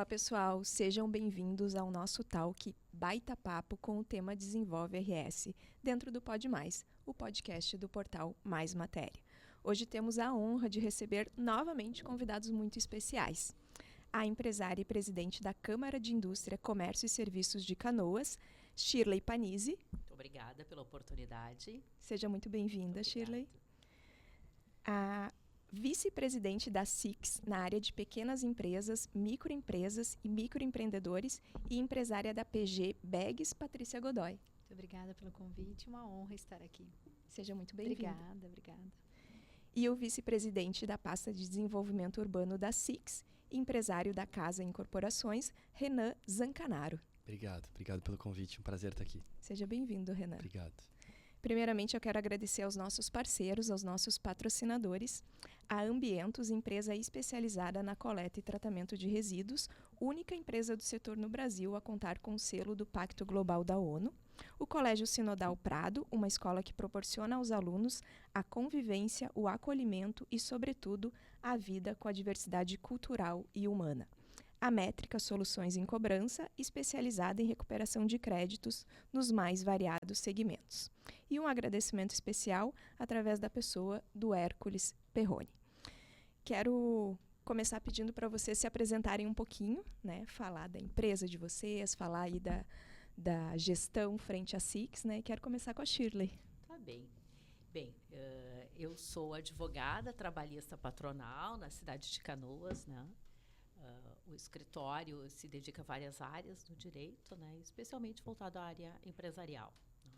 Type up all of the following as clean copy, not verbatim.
Fala pessoal, sejam bem-vindos ao nosso talk Baita Papo com o tema Desenvolve RS, dentro do Pod Mais, o podcast do portal Mais Matéria. Hoje temos a honra de receber novamente convidados muito especiais. A empresária e presidente da Câmara de Indústria, Comércio e Serviços de Canoas, Shirley Panizzi. Muito obrigada pela oportunidade. Seja muito bem-vinda, Shirley. A vice-presidente da SIX na área de pequenas empresas, microempresas e microempreendedores e empresária da PG Bags, Patrícia Godoy. Muito obrigada pelo convite, uma honra estar aqui. Seja muito bem-vinda. Obrigada. E o vice-presidente da pasta de desenvolvimento urbano da SIX, empresário da Casa Incorporações, Renan Zancanaro. Obrigado pelo convite, um prazer estar aqui. Seja bem-vindo, Renan. Obrigado. Primeiramente, eu quero agradecer aos nossos parceiros, aos nossos patrocinadores, a Ambientos, empresa especializada na coleta e tratamento de resíduos, única empresa do setor no Brasil a contar com o selo do Pacto Global da ONU, o Colégio Sinodal Prado, uma escola que proporciona aos alunos a convivência, o acolhimento e, sobretudo, a vida com a diversidade cultural e humana. A Métrica Soluções em Cobrança, especializada em recuperação de créditos nos mais variados segmentos. E um agradecimento especial através da pessoa do Hércules Perrone. Quero começar pedindo para vocês se apresentarem um pouquinho, né? Falar da empresa de vocês, falar aí da gestão frente à SIX, né? Quero começar com a Shirley. Tá bem. Eu sou advogada trabalhista patronal na cidade de Canoas, né? O escritório se dedica a várias áreas do direito, né, especialmente voltado à área empresarial. Né.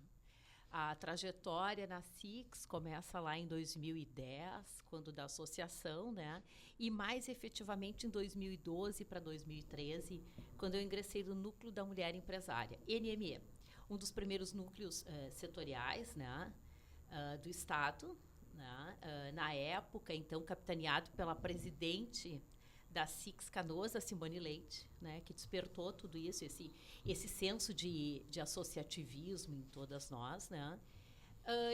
A trajetória na SIX começa lá em 2010, quando da associação, né, e mais efetivamente em 2012 para 2013, quando eu ingressei no Núcleo da Mulher Empresária, NME, um dos primeiros núcleos setoriais, né, do Estado, né, na época, então, capitaneado pela presidente da SIX Canoas, a Simone Leite, né, que despertou tudo isso, esse senso de associativismo em todas nós, né.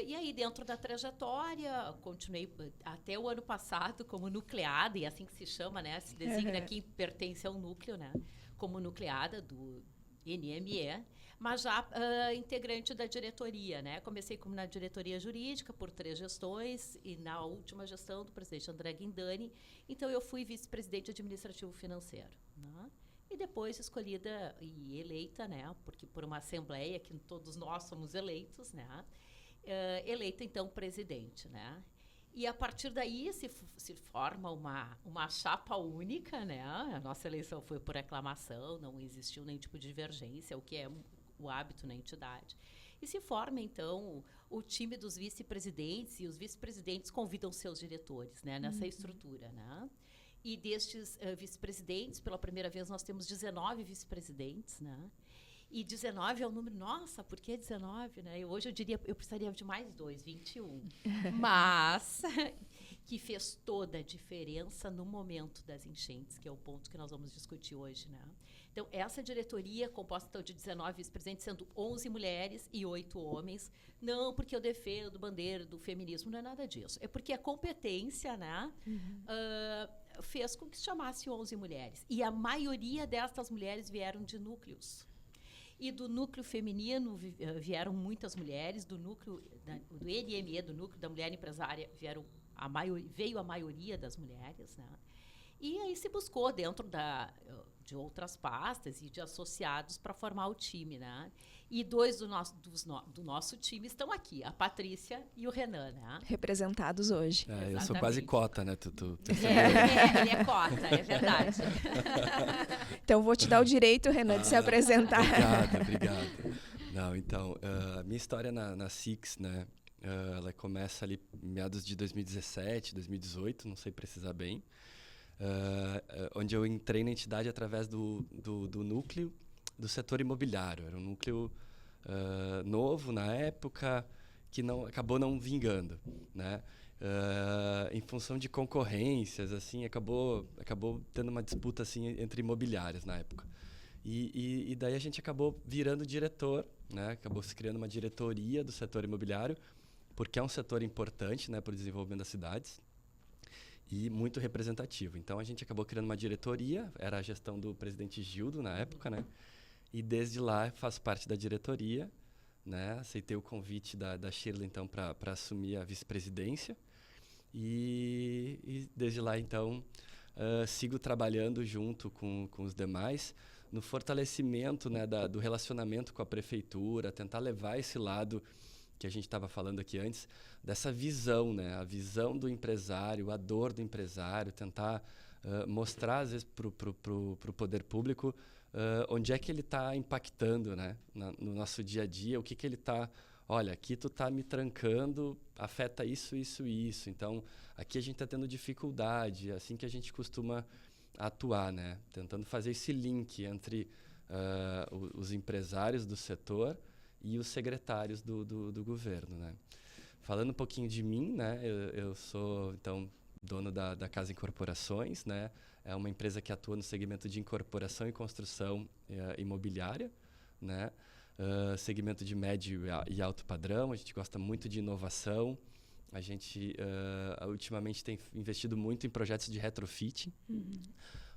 E aí, dentro da trajetória, continuei até o ano passado como nucleada, e assim que se chama, né, se designa quem pertence ao núcleo, né, como nucleada do NME, mas já integrante da diretoria, né? Comecei como na diretoria jurídica por 3 gestões e na última gestão do presidente André Guindani, então eu fui vice-presidente administrativo financeiro, né? E depois escolhida e eleita, né? Porque por uma assembleia que todos nós somos eleitos, né? Eleita então presidente, né? E a partir daí se forma uma chapa única, né? A nossa eleição foi por aclamação, não existiu nenhum tipo de divergência, o que é o hábito na entidade. E se forma, então, o time dos vice-presidentes, e os vice-presidentes convidam seus diretores, né, nessa estrutura, né? E destes vice-presidentes, pela primeira vez, nós temos 19 vice-presidentes, né? E 19 é o número, nossa, por que 19, né? Hoje eu diria, eu precisaria de mais 2, 21. Mas que fez toda a diferença no momento das enchentes, que é o ponto que nós vamos discutir hoje, né? Então, essa diretoria, composta então, de 19 vice-presidentes, sendo 11 mulheres e 8 homens, não porque eu defendo bandeira do feminismo, não é nada disso. É porque a competência, né, fez com que se chamasse 11 mulheres. E a maioria destas mulheres vieram de núcleos. E do núcleo feminino vieram muitas mulheres, do núcleo do NME, do núcleo da mulher empresária, veio a maioria das mulheres, né? E aí se buscou dentro de outras pastas e de associados para formar o time, né? E 2 do nosso time estão aqui, a Patrícia e o Renan, né? Representados hoje. Eu sou quase cota, né? Ele é cota, é verdade. Então, vou te dar o direito, Renan, de se apresentar. Obrigado. Não, então, a minha história na SIX, né? Ela começa ali meados de 2017, 2018, não sei precisar bem. Onde eu entrei na entidade através do núcleo do setor imobiliário. Era um núcleo novo na época que acabou não vingando, né? Em função de concorrências, assim, acabou tendo uma disputa assim entre imobiliárias na época. E daí a gente acabou virando diretor, né? Acabou se criando uma diretoria do setor imobiliário, porque é um setor importante, né, para o desenvolvimento das cidades. e muito representativo. Então, a gente acabou criando uma diretoria, era a gestão do presidente Gildo na época, né? E desde lá faço parte da diretoria, né? Aceitei o convite da Shirley, então, para assumir a vice-presidência. E desde lá, então, sigo trabalhando junto com os demais no fortalecimento, né, do relacionamento com a prefeitura, tentar levar esse lado que a gente estava falando aqui antes, dessa visão, né, a visão do empresário, a dor do empresário, tentar mostrar, às vezes, para o poder público onde é que ele está impactando, né, no nosso dia a dia, o que ele está... Olha, aqui tu está me trancando, afeta isso, isso e isso. Então, aqui a gente está tendo dificuldade, é assim que a gente costuma atuar, né? Tentando fazer esse link entre os empresários do setor e os secretários do governo, né? Falando um pouquinho de mim, né? Eu sou, então, dono da Casa Incorporações, né? É uma empresa que atua no segmento de incorporação e construção imobiliária, né? Segmento de médio e alto padrão. A gente gosta muito de inovação. A gente ultimamente tem investido muito em projetos de retrofit,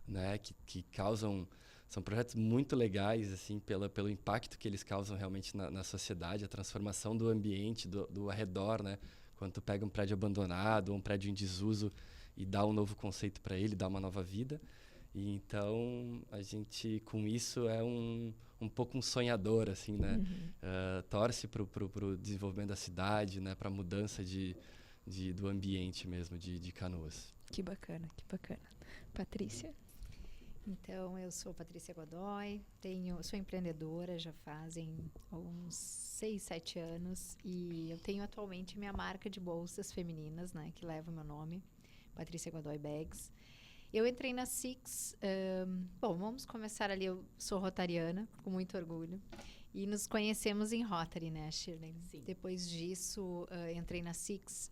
né, que causam... São projetos muito legais, assim, pelo impacto que eles causam realmente na sociedade, a transformação do ambiente, do arredor, né? Quando tu pega um prédio abandonado ou um prédio em desuso e dá um novo conceito para ele, dá uma nova vida. E então, a gente, com isso, é um pouco um sonhador, assim, né? Torce para o desenvolvimento da cidade, né? Para a mudança do ambiente mesmo, de Canoas. Que bacana, que bacana. Patrícia? Então, eu sou Patrícia Godoy, sou empreendedora, já fazem uns 6, 7 anos. E eu tenho atualmente minha marca de bolsas femininas, né? Que leva o meu nome, Patrícia Godoy Bags. Eu entrei na Six, bom, vamos começar ali, eu sou rotariana, com muito orgulho, e nos conhecemos em Rotary, né, Shirley? Sim. Depois disso, entrei na Six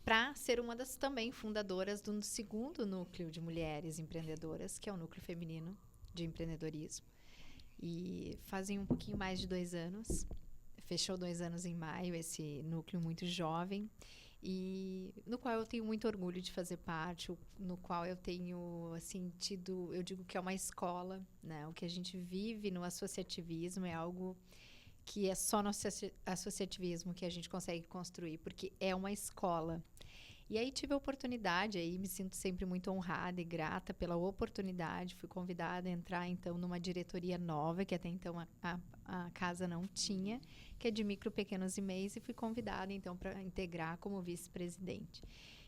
para ser uma das também fundadoras do segundo núcleo de mulheres empreendedoras, que é o núcleo feminino de empreendedorismo. E fazem um pouquinho mais de 2 anos, fechou 2 anos em maio, esse núcleo muito jovem, e no qual eu tenho muito orgulho de fazer parte, no qual eu tenho, assim, eu digo que é uma escola, né? O que a gente vive no associativismo é algo que é só no associativismo que a gente consegue construir, porque é uma escola. E aí tive a oportunidade, aí me sinto sempre muito honrada e grata pela oportunidade, fui convidada a entrar, então, numa diretoria nova, que até então a casa não tinha, que é de micro, pequenos e MEIs, e fui convidada, então, para integrar como vice-presidente.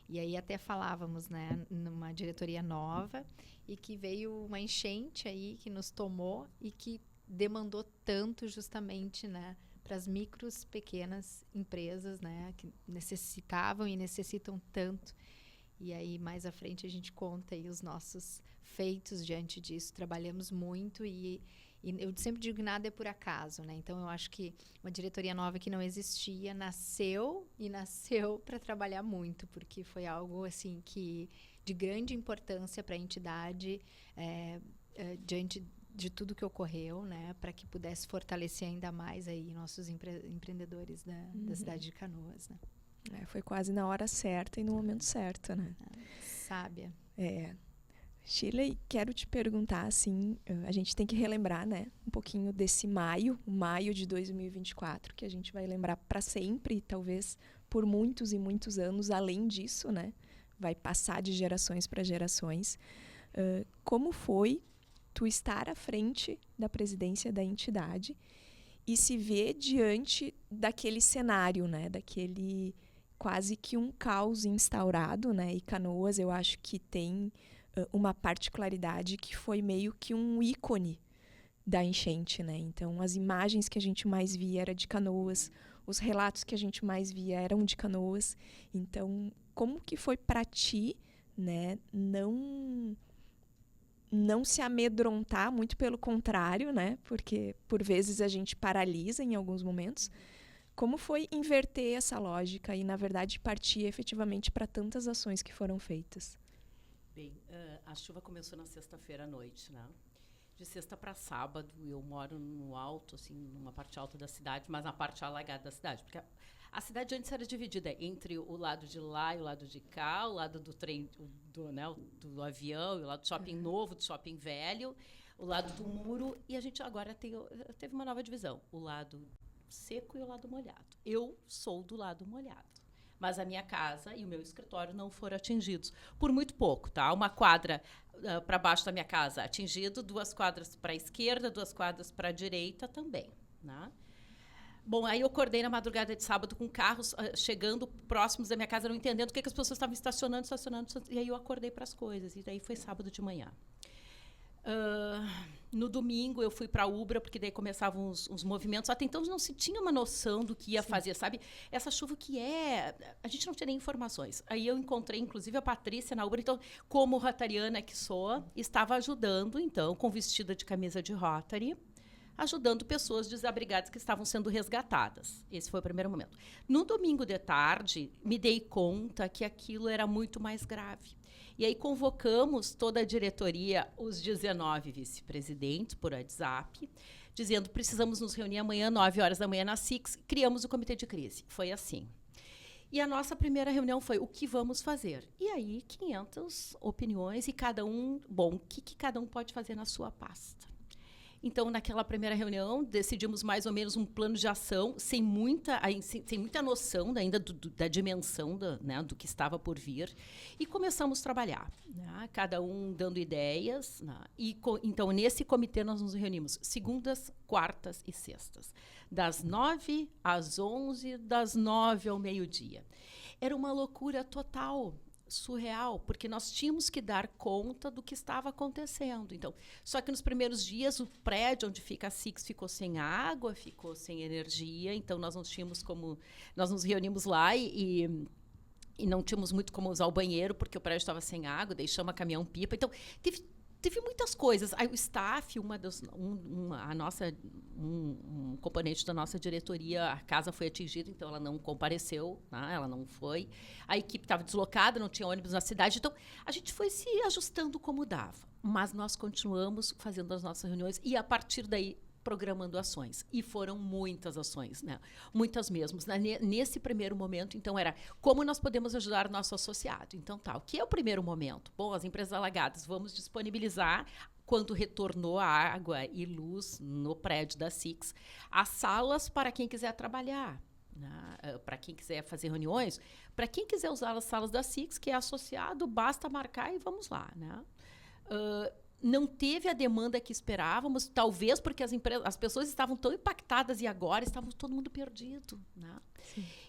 E aí até falávamos, né, numa diretoria nova, e que veio uma enchente aí que nos tomou e que demandou tanto justamente, né, para as micros, pequenas empresas, né, que necessitavam e necessitam tanto. E aí, mais à frente, a gente conta aí os nossos feitos diante disso. Trabalhamos muito e eu sempre digo que nada é por acaso, né? Então, eu acho que uma diretoria nova que não existia nasceu para trabalhar muito, porque foi algo, assim, de grande importância para a entidade diante de tudo que ocorreu, né, para que pudesse fortalecer ainda mais aí nossos empreendedores da cidade de Canoas, né? Foi quase na hora certa e no momento certo, né? Sábia. Shirley, quero te perguntar, assim, a gente tem que relembrar, né, um pouquinho desse maio de 2024, que a gente vai lembrar para sempre, talvez por muitos e muitos anos, além disso, né, vai passar de gerações para gerações. Como foi tu estar à frente da presidência da entidade e se ver diante daquele cenário, né, daquele quase que um caos instaurado, né, e Canoas eu acho que tem uma particularidade que foi meio que um ícone da enchente, né, então as imagens que a gente mais via era de Canoas, os relatos que a gente mais via eram de Canoas, então como que foi para ti, né, não se amedrontar, muito pelo contrário, né? Porque, por vezes, a gente paralisa em alguns momentos. Como foi inverter essa lógica e, na verdade, partir efetivamente para tantas ações que foram feitas? Bem, a chuva começou na sexta-feira à noite, né? de sexta para sábado. Eu moro no alto, assim, numa parte alta da cidade, mas na parte alagada da cidade, porque a cidade antes era dividida entre o lado de lá e o lado de cá, o lado do trem, do avião, o lado do shopping novo, do shopping velho, o lado do muro, e a gente agora teve uma nova divisão, o lado seco e o lado molhado. Eu sou do lado molhado, mas a minha casa e o meu escritório não foram atingidos, por muito pouco, tá? Uma quadra para baixo da minha casa atingido, 2 quadras para a esquerda, 2 quadras para a direita também, né? Bom, aí eu acordei na madrugada de sábado com carros chegando próximos da minha casa, não entendendo o que as pessoas estavam estacionando, e aí eu acordei para as coisas, e daí foi sábado de manhã. No domingo eu fui para a Ubra, porque daí começavam os movimentos. Até então não se tinha uma noção do que ia fazer, sabe? Essa chuva a gente não tinha nem informações. Aí eu encontrei, inclusive, a Patrícia na Ubra, então, como rotariana que sou, estava ajudando, então, com vestida de camisa de Rotary, ajudando pessoas desabrigadas que estavam sendo resgatadas. Esse foi o primeiro momento. No domingo de tarde, me dei conta que aquilo era muito mais grave. E aí convocamos toda a diretoria, os 19 vice-presidentes, por WhatsApp, dizendo, precisamos nos reunir amanhã, 9 horas da manhã, na SIX. Criamos o comitê de crise. Foi assim. E a nossa primeira reunião foi, o que vamos fazer? E aí, 500 opiniões, e cada um, o que cada um pode fazer na sua pasta? Então, naquela primeira reunião, decidimos mais ou menos um plano de ação, sem muita noção ainda da dimensão do que estava por vir, e começamos a trabalhar, né? Cada um dando ideias, né? Então, nesse comitê, nós nos reunimos segundas, quartas e sextas, das 9 às 11, das 9 ao meio-dia. Era uma loucura total, surreal, porque nós tínhamos que dar conta do que estava acontecendo. Então, só que nos primeiros dias o prédio onde fica a SIX ficou sem água, ficou sem energia, então nós não tínhamos como, nós nos reunimos lá e não tínhamos muito como usar o banheiro porque o prédio estava sem água, deixamos a caminhão-pipa. Então, teve muitas coisas. Aí o staff, um componente da nossa diretoria, a casa foi atingida, então ela não compareceu, né? Ela não foi. A equipe estava deslocada, não tinha ônibus na cidade. Então, a gente foi se ajustando como dava. Mas nós continuamos fazendo as nossas reuniões e, a partir daí, programando ações. E foram muitas ações, né? Muitas mesmo. Nesse primeiro momento, então, era como nós podemos ajudar o nosso associado. Então, o que é o primeiro momento? Bom, as empresas alagadas, vamos disponibilizar, quando retornou a água e luz no prédio da SIX, as salas para quem quiser trabalhar, né? Para quem quiser fazer reuniões, para quem quiser usar as salas da SIX, que é associado, basta marcar e vamos lá, né? Não teve a demanda que esperávamos, talvez porque as pessoas estavam tão impactadas e agora estava todo mundo perdido, né?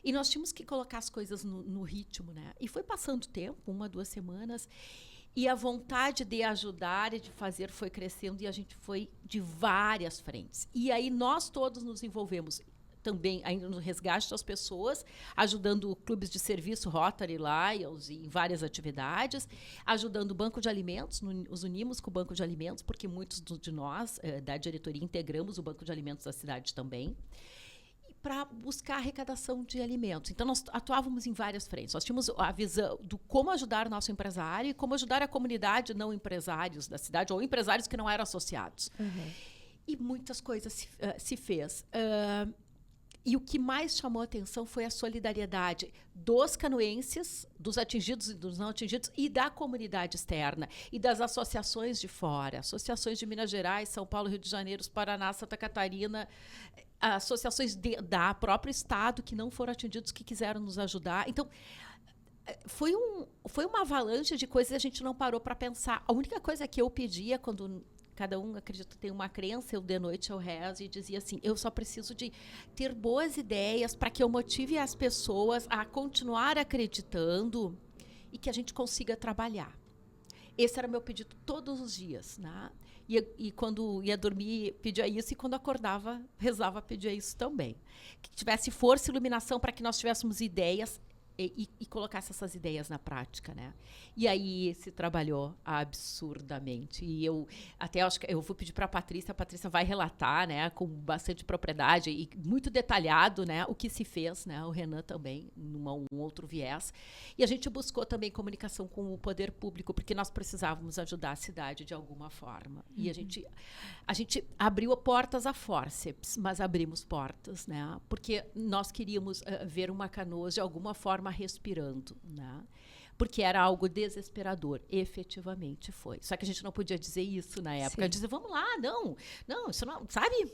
E nós tínhamos que colocar as coisas no ritmo, né? E foi passando o tempo, 1, 2 semanas, e a vontade de ajudar e de fazer foi crescendo e a gente foi de várias frentes. E aí nós todos nos envolvemos também ainda no resgate das pessoas, ajudando clubes de serviço Rotary Lions em várias atividades, ajudando o Banco de Alimentos, nos unimos com o Banco de Alimentos, porque muitos de nós, da diretoria, integramos o Banco de Alimentos da cidade também, para buscar arrecadação de alimentos. Então, nós atuávamos em várias frentes. Nós tínhamos a visão do como ajudar o nosso empresário e como ajudar a comunidade não empresários da cidade, ou empresários que não eram associados. Uhum. E muitas coisas se fez. E o que mais chamou a atenção foi a solidariedade dos canoenses, dos atingidos e dos não atingidos, e da comunidade externa, e das associações de fora, associações de Minas Gerais, São Paulo, Rio de Janeiro, Paraná, Santa Catarina, associações da próprio estado que não foram atingidos, que quiseram nos ajudar. Então, foi uma avalanche de coisas que a gente não parou para pensar. A única coisa que eu pedia quando... Cada um, acredito, tem uma crença, eu de noite eu rezo e dizia assim, eu só preciso de ter boas ideias para que eu motive as pessoas a continuar acreditando e que a gente consiga trabalhar. Esse era meu pedido todos os dias, né? E quando ia dormir, pedia isso, e quando acordava, rezava, pedia isso também. Que tivesse força e iluminação para que nós tivéssemos ideias e colocasse essas ideias na prática, né? E aí se trabalhou absurdamente. E eu até acho que eu vou pedir para a Patrícia vai relatar, né, com bastante propriedade e muito detalhado, né, o que se fez, né? O Renan também, um outro viés. E a gente buscou também comunicação com o poder público, porque nós precisávamos ajudar a cidade de alguma forma. E a gente abriu portas a fórceps, mas abrimos portas, né? Porque nós queríamos ver uma Canoas de alguma forma respirando, né? Porque era algo desesperador, efetivamente foi. Só que a gente não podia dizer isso na época. Sim. Dizer, vamos lá, não, isso não, sabe?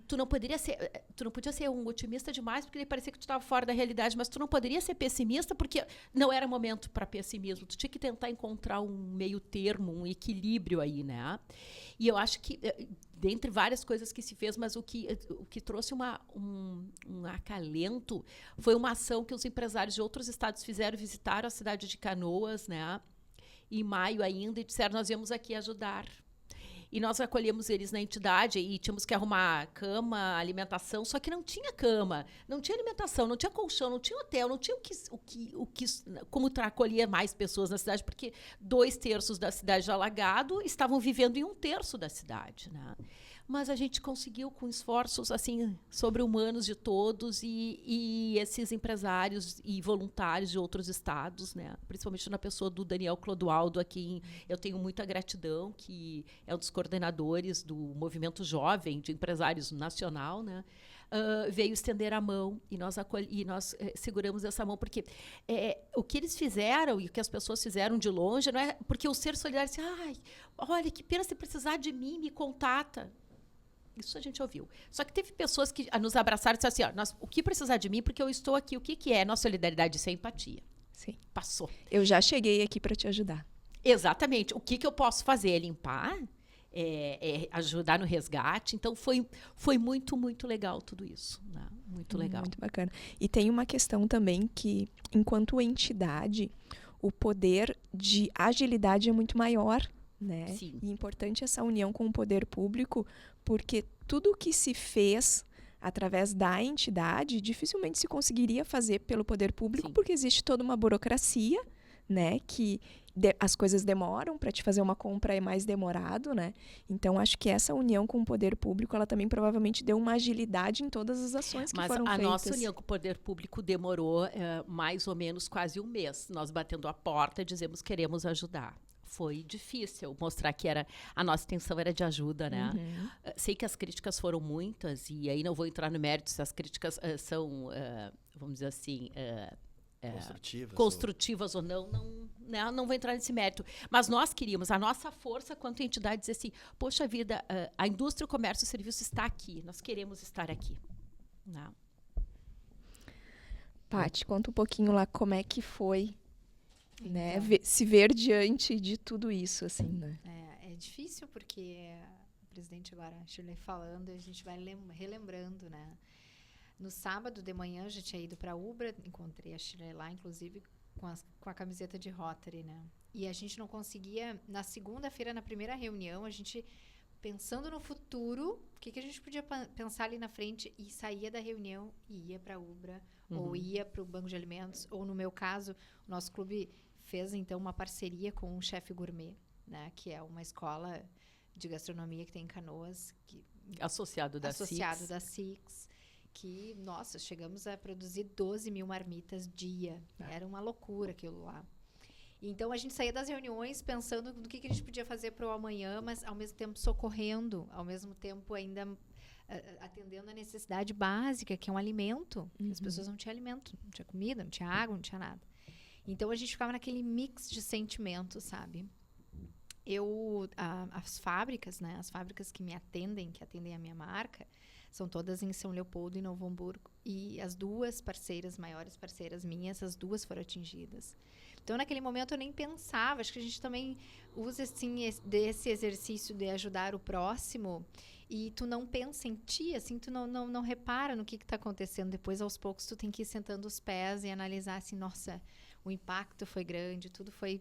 Tu não podia ser um otimista demais porque ele parecia que tu estava fora da realidade, mas tu não poderia ser pessimista porque não era momento para pessimismo. Tu tinha que tentar encontrar um meio termo, um equilíbrio aí, né? E eu acho que, dentre várias coisas que se fez, mas o que trouxe um acalento foi uma ação que os empresários de outros estados fizeram, visitaram a cidade de Canoas, né? Em maio ainda, e disseram, nós viemos aqui ajudar. E nós acolhemos eles na entidade e tínhamos que arrumar cama, alimentação, só que não tinha cama, não tinha alimentação, não tinha colchão, não tinha hotel, não tinha como acolher mais pessoas na cidade, porque 2/3 da cidade alagado estavam vivendo em 1/3 da cidade, né? Mas a gente conseguiu, com esforços assim sobre-humanos de todos e esses empresários e voluntários de outros estados, né? Principalmente na pessoa do Daniel Clodoaldo aqui, eu tenho muita gratidão, que é um dos coordenadores do Movimento Jovem de Empresários Nacional, né? Veio estender a mão e nós seguramos essa mão, porque o que eles fizeram e o que as pessoas fizeram de longe não é porque o ser solidário disse, olha, que pena, se precisar de mim, me contata. Isso a gente ouviu. Só que teve pessoas que nos abraçaram e disseram assim, o que precisar de mim, porque eu estou aqui. O que é nossa solidariedade? Isso é empatia. Sim. Passou. Eu já cheguei aqui para te ajudar. Exatamente. O que eu posso fazer? É limpar? Ajudar no resgate? Então, foi muito, muito legal tudo isso. Né? Muito legal. Muito bacana. E tem uma questão também que, enquanto entidade, o poder de agilidade é muito maior, né? Sim. E é importante essa união com o poder público, porque tudo o que se fez através da entidade dificilmente se conseguiria fazer pelo poder público, Sim. porque existe toda uma burocracia, né? Que as coisas demoram, para te fazer uma compra é mais demorado, né? Então, acho que essa união com o poder público, ela também provavelmente deu uma agilidade em todas as ações que foram feitas. Mas a nossa união com o poder público demorou mais ou menos quase um mês. Nós batendo a porta, dizemos queremos ajudar. Foi difícil mostrar que a nossa intenção era de ajuda, né? Uhum. Sei que as críticas foram muitas, e aí não vou entrar no mérito se as críticas são, vamos dizer assim, construtivas ou não, né? Não vou entrar nesse mérito. Mas nós queríamos, a nossa força quanto entidade, dizer assim, poxa vida, a indústria, o comércio e o serviço está aqui, nós queremos estar aqui. Não. Paty, conta um pouquinho lá como é que foi, né, Então, se ver diante de tudo isso, assim, né? é difícil porque o presidente agora, Shirley falando, a gente vai relembrando, né? No sábado de manhã, eu já tinha ido para a Ubra, encontrei a Shirley lá, inclusive com a camiseta de Rotary, né? E a gente não conseguia, na segunda-feira, na primeira reunião, a gente pensando no futuro, o que a gente podia pensar ali na frente, e saía da reunião e ia para a Ubra, ou ia para o Banco de Alimentos, ou no meu caso, o nosso clube fez então uma parceria com o Chef Gourmet, né, que é uma escola de gastronomia que tem em Canoas, Associado da SIX, que, nossa, chegamos a produzir 12 mil marmitas dia. Era uma loucura aquilo lá. Então, a gente saía das reuniões pensando no que a gente podia fazer para o amanhã, mas, ao mesmo tempo, socorrendo, ao mesmo tempo, ainda atendendo a necessidade básica, que é um alimento. Uhum. As pessoas não tinham alimento, não tinha comida, não tinha água, não tinha nada. Então, a gente ficava naquele mix de sentimentos, sabe? As fábricas, né? As fábricas que atendem a minha marca, são todas em São Leopoldo e Novo Hamburgo. E as duas maiores parceiras minhas, as duas foram atingidas. Então, naquele momento, eu nem pensava. Acho que a gente também usa, assim, desse exercício de ajudar o próximo. E tu não pensa em ti, assim, tu não repara no que está acontecendo. Depois, aos poucos, tu tem que ir sentando os pés e analisar, assim, nossa, o impacto foi grande, tudo foi...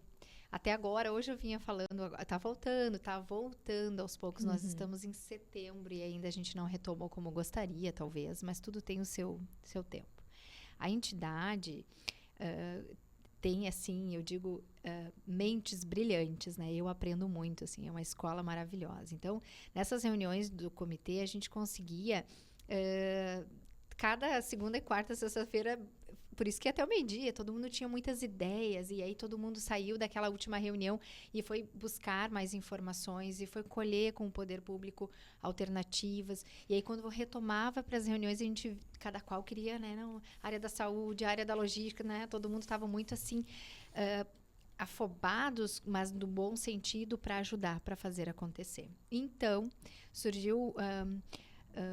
Até agora, hoje eu vinha falando, tá voltando aos poucos. Nós estamos em setembro e ainda a gente não retomou como gostaria, talvez, mas tudo tem o seu tempo. A entidade tem, assim, eu digo, mentes brilhantes, né? Eu aprendo muito, assim, é uma escola maravilhosa. Então, nessas reuniões do comitê, a gente conseguia, cada segunda e quarta, sexta-feira, por isso que até o meio-dia, todo mundo tinha muitas ideias, e aí todo mundo saiu daquela última reunião e foi buscar mais informações, e foi colher com o poder público alternativas. E aí, quando retomava para as reuniões, a gente, cada qual queria, né, não, área da saúde, área da logística, né, todo mundo estava muito assim, afobados, mas no bom sentido, para ajudar, para fazer acontecer. Então, surgiu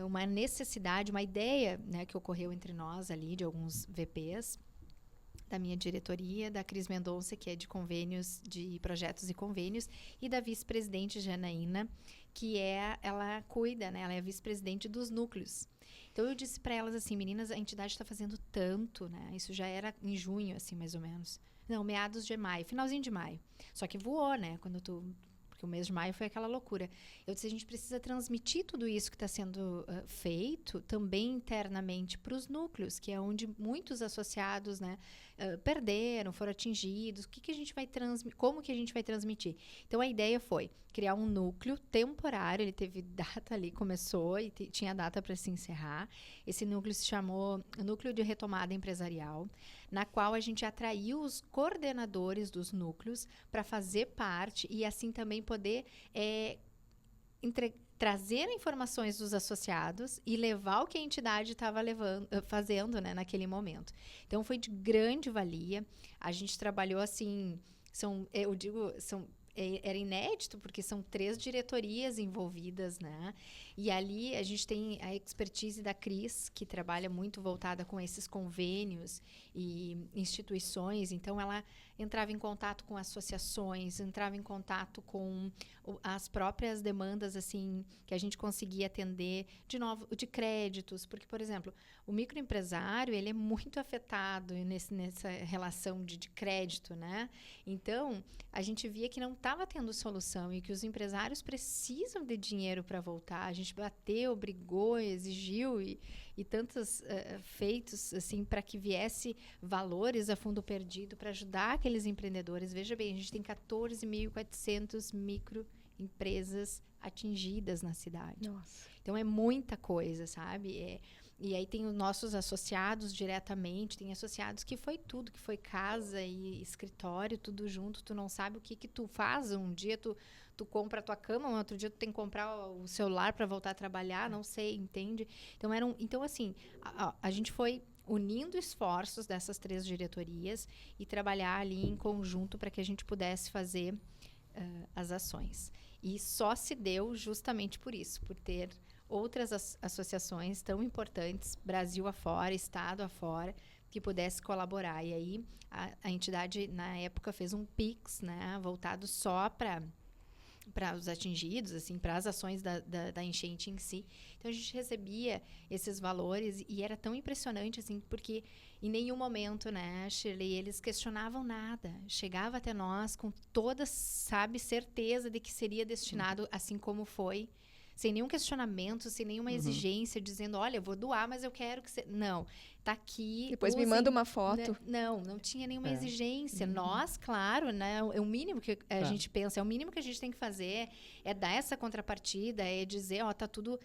uma necessidade, uma ideia, né, que ocorreu entre nós ali, de alguns VPs, da minha diretoria, da Cris Mendonça, que é de convênios, de projetos e convênios, e da vice-presidente Janaína, que ela cuida, né, ela é a vice-presidente dos núcleos. Então, eu disse para elas assim, meninas, a entidade está fazendo tanto, né, isso já era em junho, assim, mais ou menos. Não, meados de maio, finalzinho de maio. Só que voou, né, porque o mês de maio foi aquela loucura. Eu disse, a gente precisa transmitir tudo isso que está sendo feito também internamente para os núcleos, que é onde muitos associados, né, perderam, foram atingidos. Como que a gente vai transmitir? Então, a ideia foi criar um núcleo temporário. Ele teve data ali, começou e tinha data para se encerrar. Esse núcleo se chamou Núcleo de Retomada Empresarial, na qual a gente atraiu os coordenadores dos núcleos para fazer parte e assim também poder trazer informações dos associados e levar o que a entidade estava fazendo, né, naquele momento. Então, foi de grande valia. A gente trabalhou assim, era inédito, porque são 3 diretorias envolvidas, né? E ali a gente tem a expertise da Cris, que trabalha muito voltada com esses convênios e instituições. Então, ela entrava em contato com associações, entrava em contato com as próprias demandas, assim, que a gente conseguia atender, de novo, de créditos. Porque, por exemplo, o microempresário, ele é muito afetado nessa relação de crédito, né? Então, a gente via que não estava tendo solução e que os empresários precisam de dinheiro para voltar. A gente bateu, brigou, exigiu e tantos feitos assim para que viesse valores a fundo perdido para ajudar aqueles empreendedores. Veja bem, a gente tem 14.400 microempresas atingidas na cidade. Nossa. Então, é muita coisa, sabe? E aí tem os nossos associados diretamente, tem associados que foi tudo, que foi casa e escritório, tudo junto. Tu não sabe o que tu faz. Um dia tu compra a tua cama, um outro dia tu tem que comprar o celular para voltar a trabalhar, não sei, entende? Então assim, a gente foi unindo esforços dessas 3 diretorias e trabalhar ali em conjunto para que a gente pudesse fazer as ações. E só se deu justamente por isso, por ter outras associações tão importantes, Brasil afora, Estado afora, que pudesse colaborar. E aí a entidade, na época, fez um Pix, né, voltado só para os atingidos, assim, para as ações da enchente em si. Então, a gente recebia esses valores e era tão impressionante, assim, porque em nenhum momento, né, Shirley, eles questionavam nada. Chegava até nós com toda, certeza de que seria destinado, assim como foi, sem nenhum questionamento, sem nenhuma exigência, dizendo, olha, eu vou doar, mas eu quero que você... Não, tá aqui... Depois me manda uma foto. Não tinha nenhuma exigência. Nós, claro, né, é o mínimo que a gente pensa, é o mínimo que a gente tem que fazer, é dar essa contrapartida, é dizer, tá tudo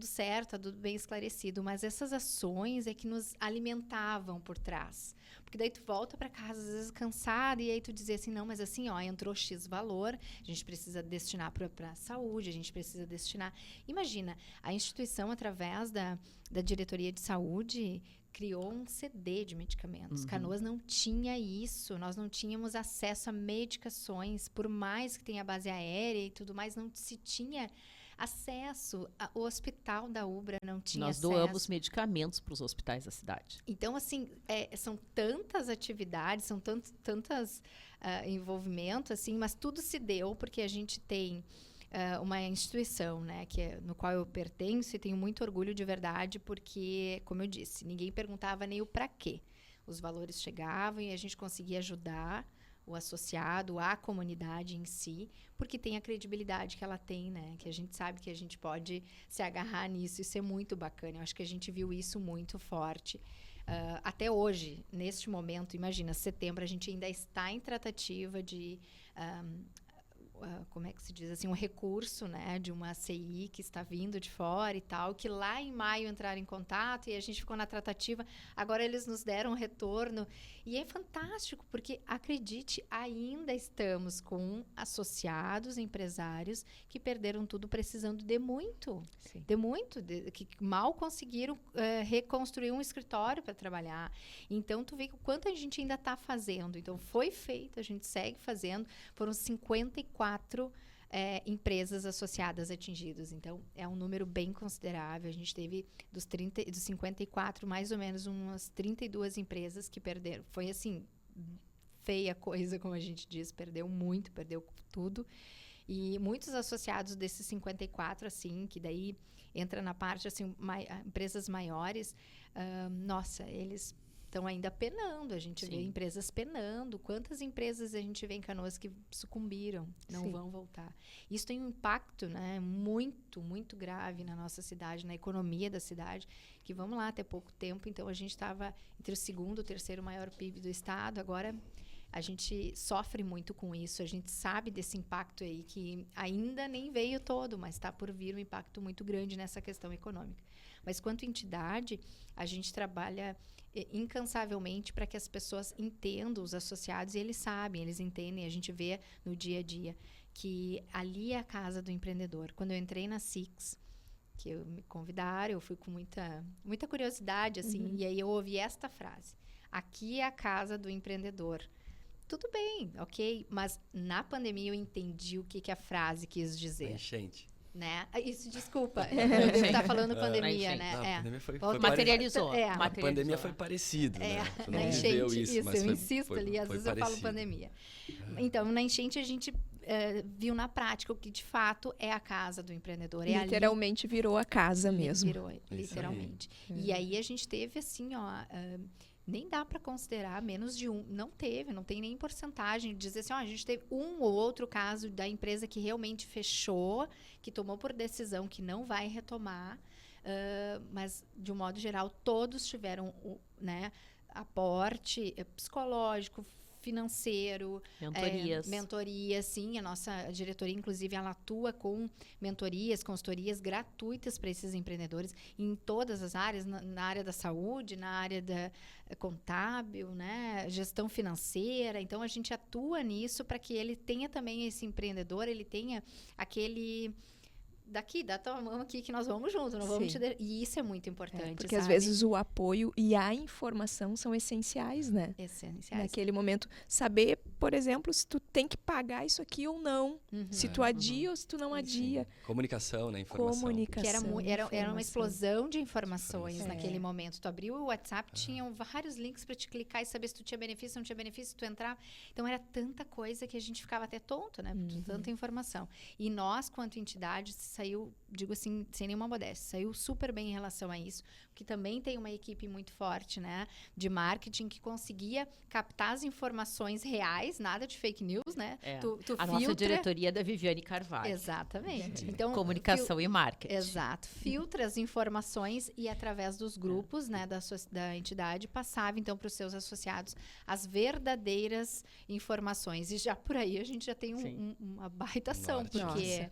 certo, tá tudo bem esclarecido. Mas essas ações é que nos alimentavam por trás. Porque daí tu volta para casa, às vezes, cansada, e aí tu dizia assim, não, mas assim, entrou X valor, a gente precisa destinar para a saúde, a gente precisa destinar... Imagina, a instituição, através da diretoria de saúde, criou um CD de medicamentos. Canoas não tinha isso, nós não tínhamos acesso a medicações, por mais que tenha base aérea e tudo mais, não se tinha acesso. O hospital da Ubra não tinha acesso. Nós doamos medicamentos para os hospitais da cidade. Então, assim, são tantas atividades, são tantas envolvimentos, assim, mas tudo se deu porque a gente tem uma instituição, né, no qual eu pertenço e tenho muito orgulho de verdade, porque, como eu disse, ninguém perguntava nem o para quê. Os valores chegavam e a gente conseguia ajudar o associado, a comunidade em si, porque tem a credibilidade que ela tem, né? Que a gente sabe que a gente pode se agarrar nisso e ser muito bacana. Eu acho que a gente viu isso muito forte até hoje, neste momento, imagina, setembro, a gente ainda está em tratativa de... como é que se diz assim, um recurso, né, de uma CI que está vindo de fora e tal, que lá em maio entraram em contato e a gente ficou na tratativa. Agora eles nos deram um retorno e é fantástico, porque, acredite, ainda estamos com associados, empresários que perderam tudo precisando de muito, que mal conseguiram reconstruir um escritório para trabalhar. Então, tu vê o quanto a gente ainda está fazendo. Então, foi feito, a gente segue fazendo. Foram 54 empresas associadas atingidas. Então, é um número bem considerável. A gente teve dos 54, mais ou menos umas 32 empresas que perderam. Foi assim, feia coisa, como a gente diz. Perdeu muito, perdeu tudo. E muitos associados desses 54, assim, que daí entra na parte, assim, empresas maiores, nossa, eles estão ainda penando. A gente vê empresas penando. Quantas empresas a gente vê em Canoas que sucumbiram, não vão voltar? Isso tem um impacto, né, muito, muito grave na nossa cidade, na economia da cidade, que, vamos lá, até pouco tempo, então, a gente estava entre o segundo e o terceiro maior PIB do estado. Agora, a gente sofre muito com isso. A gente sabe desse impacto aí, que ainda nem veio todo, mas está por vir um impacto muito grande nessa questão econômica. Mas, quanto entidade, a gente trabalha incansavelmente para que as pessoas entendam, os associados, e eles sabem, eles entendem. A gente vê no dia a dia que ali é a casa do empreendedor. Quando eu entrei na Six, que me convidaram, eu fui com muita curiosidade, assim, e aí eu ouvi esta frase: aqui é a casa do empreendedor. Tudo bem, ok, mas na pandemia eu entendi o que a frase quis dizer. Enchente. Né? Isso, desculpa. Eu devo estar falando pandemia, né? Não, a pandemia foi materializou. A pandemia foi parecido, né? Tu não viveu isso, mas eu insisto ali, às vezes parecido. Eu falo pandemia. Então, na enchente a gente viu na prática o que de fato é a casa do empreendedor. Literalmente virou a casa mesmo. Virou, literalmente. E aí a gente teve assim, nem dá para considerar menos de um. Não tem nem porcentagem de dizer assim, a gente teve um ou outro caso da empresa que realmente fechou, que tomou por decisão que não vai retomar, mas, de um modo geral, todos tiveram aporte psicológico, financeiro, mentorias, sim. A nossa diretoria, inclusive, ela atua com mentorias, consultorias gratuitas para esses empreendedores em todas as áreas, na área da saúde, na área da contábil, né, gestão financeira. Então, a gente atua nisso para que ele tenha também, esse empreendedor, ele tenha aquele... dá tua mão aqui que nós vamos juntos, não vamos te E isso é muito importante, porque às vezes o apoio e a informação são essenciais, né? Essenciais. Naquele momento, saber, por exemplo, se tu tem que pagar isso aqui ou não, se tu adia ou se tu não adia. Comunicação, né? Informação. Comunicação. Que era uma explosão de informações naquele momento. Tu abriu o WhatsApp, tinham vários links para te clicar e saber se tu tinha benefício, se não tinha benefício, se tu entrava. Então, era tanta coisa que a gente ficava até tonto, né? Tanta informação. E nós, quanto entidade, saiu, digo assim, sem nenhuma modéstia, saiu super bem em relação a isso, porque também tem uma equipe muito forte, né, de marketing, que conseguia captar as informações reais, nada de fake news, né? Tu a nossa diretoria é da Viviane Carvalho. Exatamente. Então, comunicação e marketing. Exato. Filtra as informações e, através dos grupos, né, da entidade, passava, então, para os seus associados as verdadeiras informações. E já por aí a gente já tem uma baita ação, porque...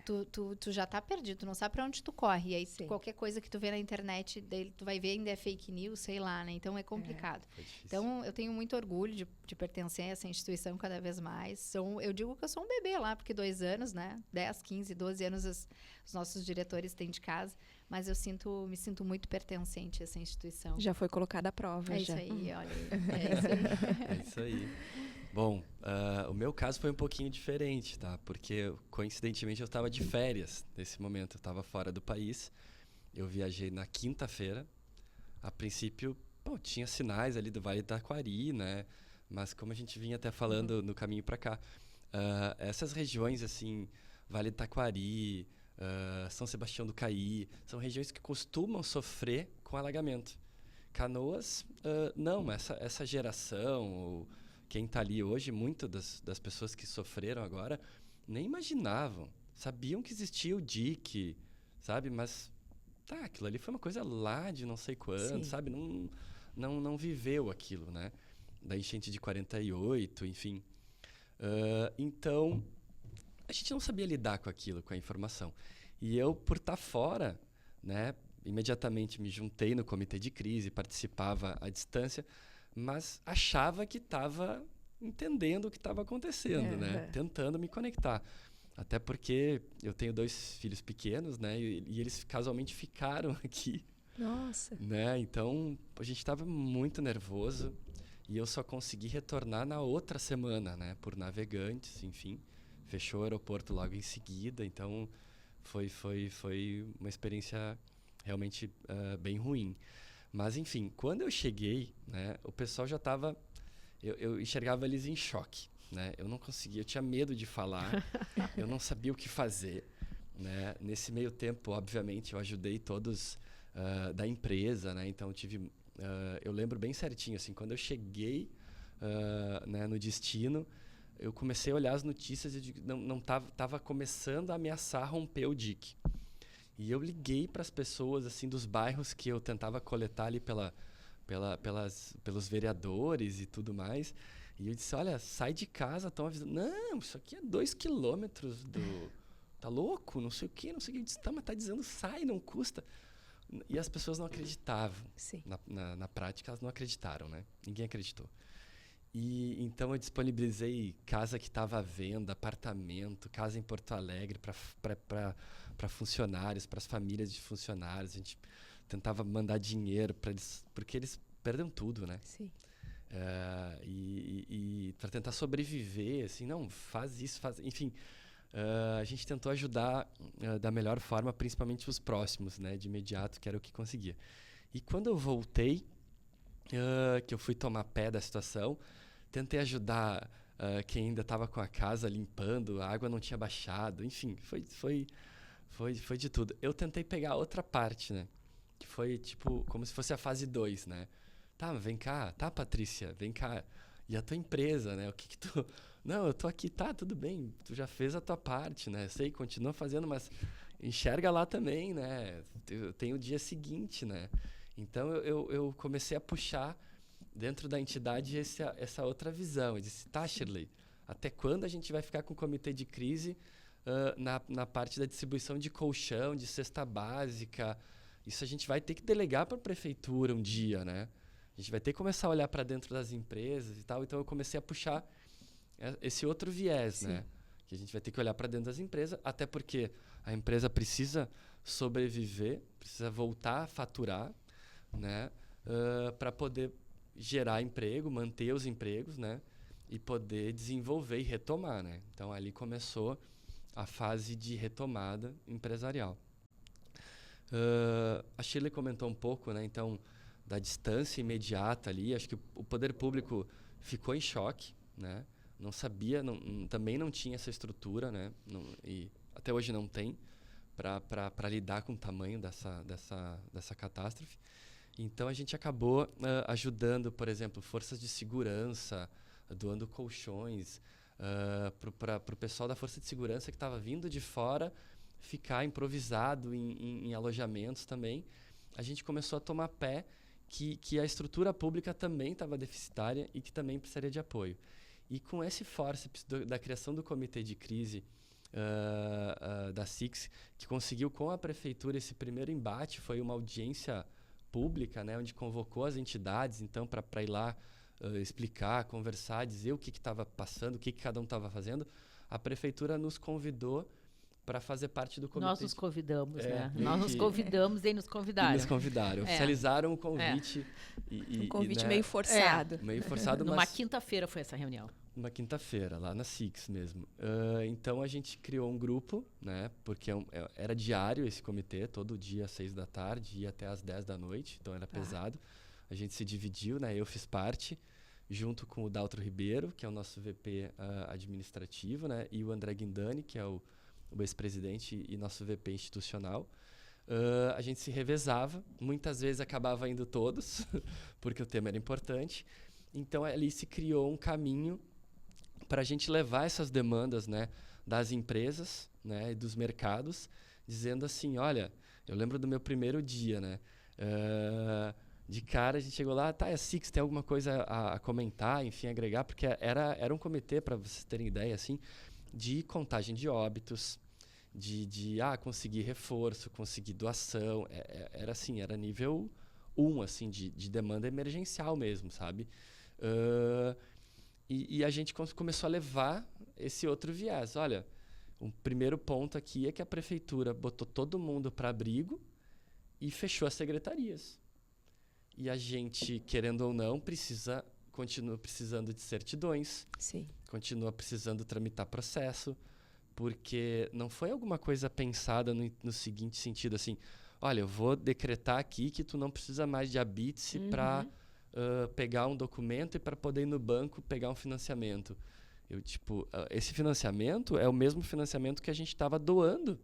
Tu já tá perdido, tu não sabe pra onde tu corre. E aí, qualquer coisa que tu vê na internet, daí tu vai ver ainda é fake news, sei lá, né? Então, é complicado. Então, eu tenho muito orgulho de pertencer a essa instituição cada vez mais. Eu digo que eu sou um bebê lá, porque 2 anos, né? 10, 15, 12 anos os nossos diretores têm de casa. Mas eu me sinto muito pertencente a essa instituição. Já foi colocada à prova. Isso aí, olha aí. É isso aí. Bom, o meu caso foi um pouquinho diferente, tá? Porque, coincidentemente, eu estava de férias nesse momento. Eu estava fora do país. Eu viajei na quinta-feira. A princípio, tinha sinais ali do Vale do Taquari, né? Mas, como a gente vinha até falando no caminho para cá, essas regiões, assim, Vale do Taquari, São Sebastião do Caí, são regiões que costumam sofrer com alagamento. Canoas, não. Essa geração... Quem está ali hoje, muitas das pessoas que sofreram agora, nem imaginavam. Sabiam que existia o DIC, sabe? Mas, aquilo ali foi uma coisa lá de não sei quando, sabe? não viveu aquilo, né? Da enchente de 48, enfim. Então, a gente não sabia lidar com aquilo, com a informação. E eu, por estar fora, né, imediatamente me juntei no comitê de crise, participava à distância, mas achava que estava entendendo o que estava acontecendo, né? Tentando me conectar. Até porque eu tenho 2 filhos pequenos, né? E eles casualmente ficaram aqui. Nossa. Né? Então, a gente estava muito nervoso e eu só consegui retornar na outra semana, né? Por Navegantes, enfim. Fechou o aeroporto logo em seguida, então foi uma experiência realmente bem ruim. Mas, enfim, quando eu cheguei, né? O pessoal já estava... Eu enxergava eles em choque, né? Eu não conseguia, eu tinha medo de falar, eu não sabia o que fazer, né? Nesse meio tempo, obviamente, eu ajudei todos... da empresa, né? Então eu lembro bem certinho, assim, quando eu cheguei né, no destino, eu comecei a olhar as notícias e não tava começando a ameaçar romper o dique. E eu liguei para as pessoas assim dos bairros que eu tentava coletar ali pelos vereadores e tudo mais. E eu disse, olha, sai de casa, estão avisando. Não, isso aqui é 2 quilômetros do... Tá louco? Não sei o quê, não sei o que. Eu disse, tá, mas tá dizendo sai, não custa. E as pessoas não acreditavam. Sim. Na prática, elas não acreditaram, né? Ninguém acreditou. E então eu disponibilizei casa que estava à venda, apartamento, casa em Porto Alegre para funcionários, para as famílias de funcionários. A gente tentava mandar dinheiro para eles, porque eles perdem tudo, né? Sim. E para tentar sobreviver, assim, não, faz isso, enfim... a gente tentou ajudar da melhor forma, principalmente os próximos, né, de imediato, que era o que conseguia. E quando eu voltei, que eu fui tomar pé da situação, tentei ajudar quem ainda estava com a casa limpando, a água não tinha baixado, enfim, foi de tudo. Eu tentei pegar a outra parte, né, que foi tipo como se fosse a fase 2, né. Tá, vem cá, tá, Patrícia, vem cá. E a tua empresa, né, o que tu... Não, eu tô aqui, tá, tudo bem, tu já fez a tua parte, né? Sei, continua fazendo, mas enxerga lá também, né? Tem o dia seguinte, né? Então, eu comecei a puxar dentro da entidade essa outra visão. Eu disse, tá, Shirley, até quando a gente vai ficar com o comitê de crise na parte da distribuição de colchão, de cesta básica? Isso a gente vai ter que delegar para a prefeitura um dia, né? A gente vai ter que começar a olhar para dentro das empresas e tal. Então, eu comecei a puxar esse outro viés, Sim. né? Que a gente vai ter que olhar para dentro das empresas, até porque a empresa precisa sobreviver, precisa voltar a faturar, né? Para poder gerar emprego, manter os empregos, né? E poder desenvolver e retomar, né? Então, ali começou a fase de retomada empresarial. A Shirley comentou um pouco, né? Então, da distância imediata ali, acho que o poder público ficou em choque, né? Não sabia, também não tinha essa estrutura, né? E até hoje não tem para lidar com o tamanho dessa catástrofe. Então a gente acabou ajudando, por exemplo, forças de segurança, doando colchões para o pessoal da força de segurança que estava vindo de fora ficar improvisado em alojamentos também. A gente começou a tomar pé que a estrutura pública também estava deficitária e que também precisaria de apoio. E com esse fórceps da criação do comitê de crise da SIX, que conseguiu com a prefeitura esse primeiro embate, foi uma audiência pública, né, onde convocou as entidades, então, para ir lá explicar, conversar, dizer o que estava passando, o que cada um estava fazendo. A prefeitura nos convidou para fazer parte do comitê. Nós nos convidamos, né? meio Nós nos que- convidamos e nos E convidaram. nos convidaram, oficializaram o convite. Um convite né, meio forçado. meio forçado, Numa mas quinta-feira foi essa reunião. uma quinta-feira, lá na SIX mesmo. Então a gente criou um grupo, né? Porque era diário esse comitê, todo dia às 6 da tarde e até às 10 da noite, então era pesado. A gente se dividiu, né? Eu fiz parte, junto com o Daltro Ribeiro, que é o nosso VP administrativo, né? E o André Guindani, que é o ex-presidente e nosso VP institucional. A gente se revezava, muitas vezes acabava indo todos, porque o tema era importante. Então ali se criou um caminho para a gente levar essas demandas, né, das empresas, né, e dos mercados, dizendo assim, olha, eu lembro do meu primeiro dia, né, De cara, a gente chegou lá, tá, a Six tem alguma coisa a comentar, enfim, agregar, porque era um comitê, para vocês terem ideia, assim, de contagem de óbitos, de conseguir reforço, conseguir doação. Era assim, era nível 1, assim, de demanda emergencial mesmo, sabe? E a gente começou a levar esse outro viés. Olha, o primeiro ponto aqui é que a prefeitura botou todo mundo para abrigo e fechou as secretarias. E a gente, querendo ou não, continua precisando de certidões, Sim. continua precisando tramitar processo, porque não foi alguma coisa pensada no seguinte sentido, assim, olha, eu vou decretar aqui que tu não precisa mais de habite para pegar um documento e para poder ir no banco pegar um financiamento. Esse financiamento é o mesmo financiamento que a gente estava doando,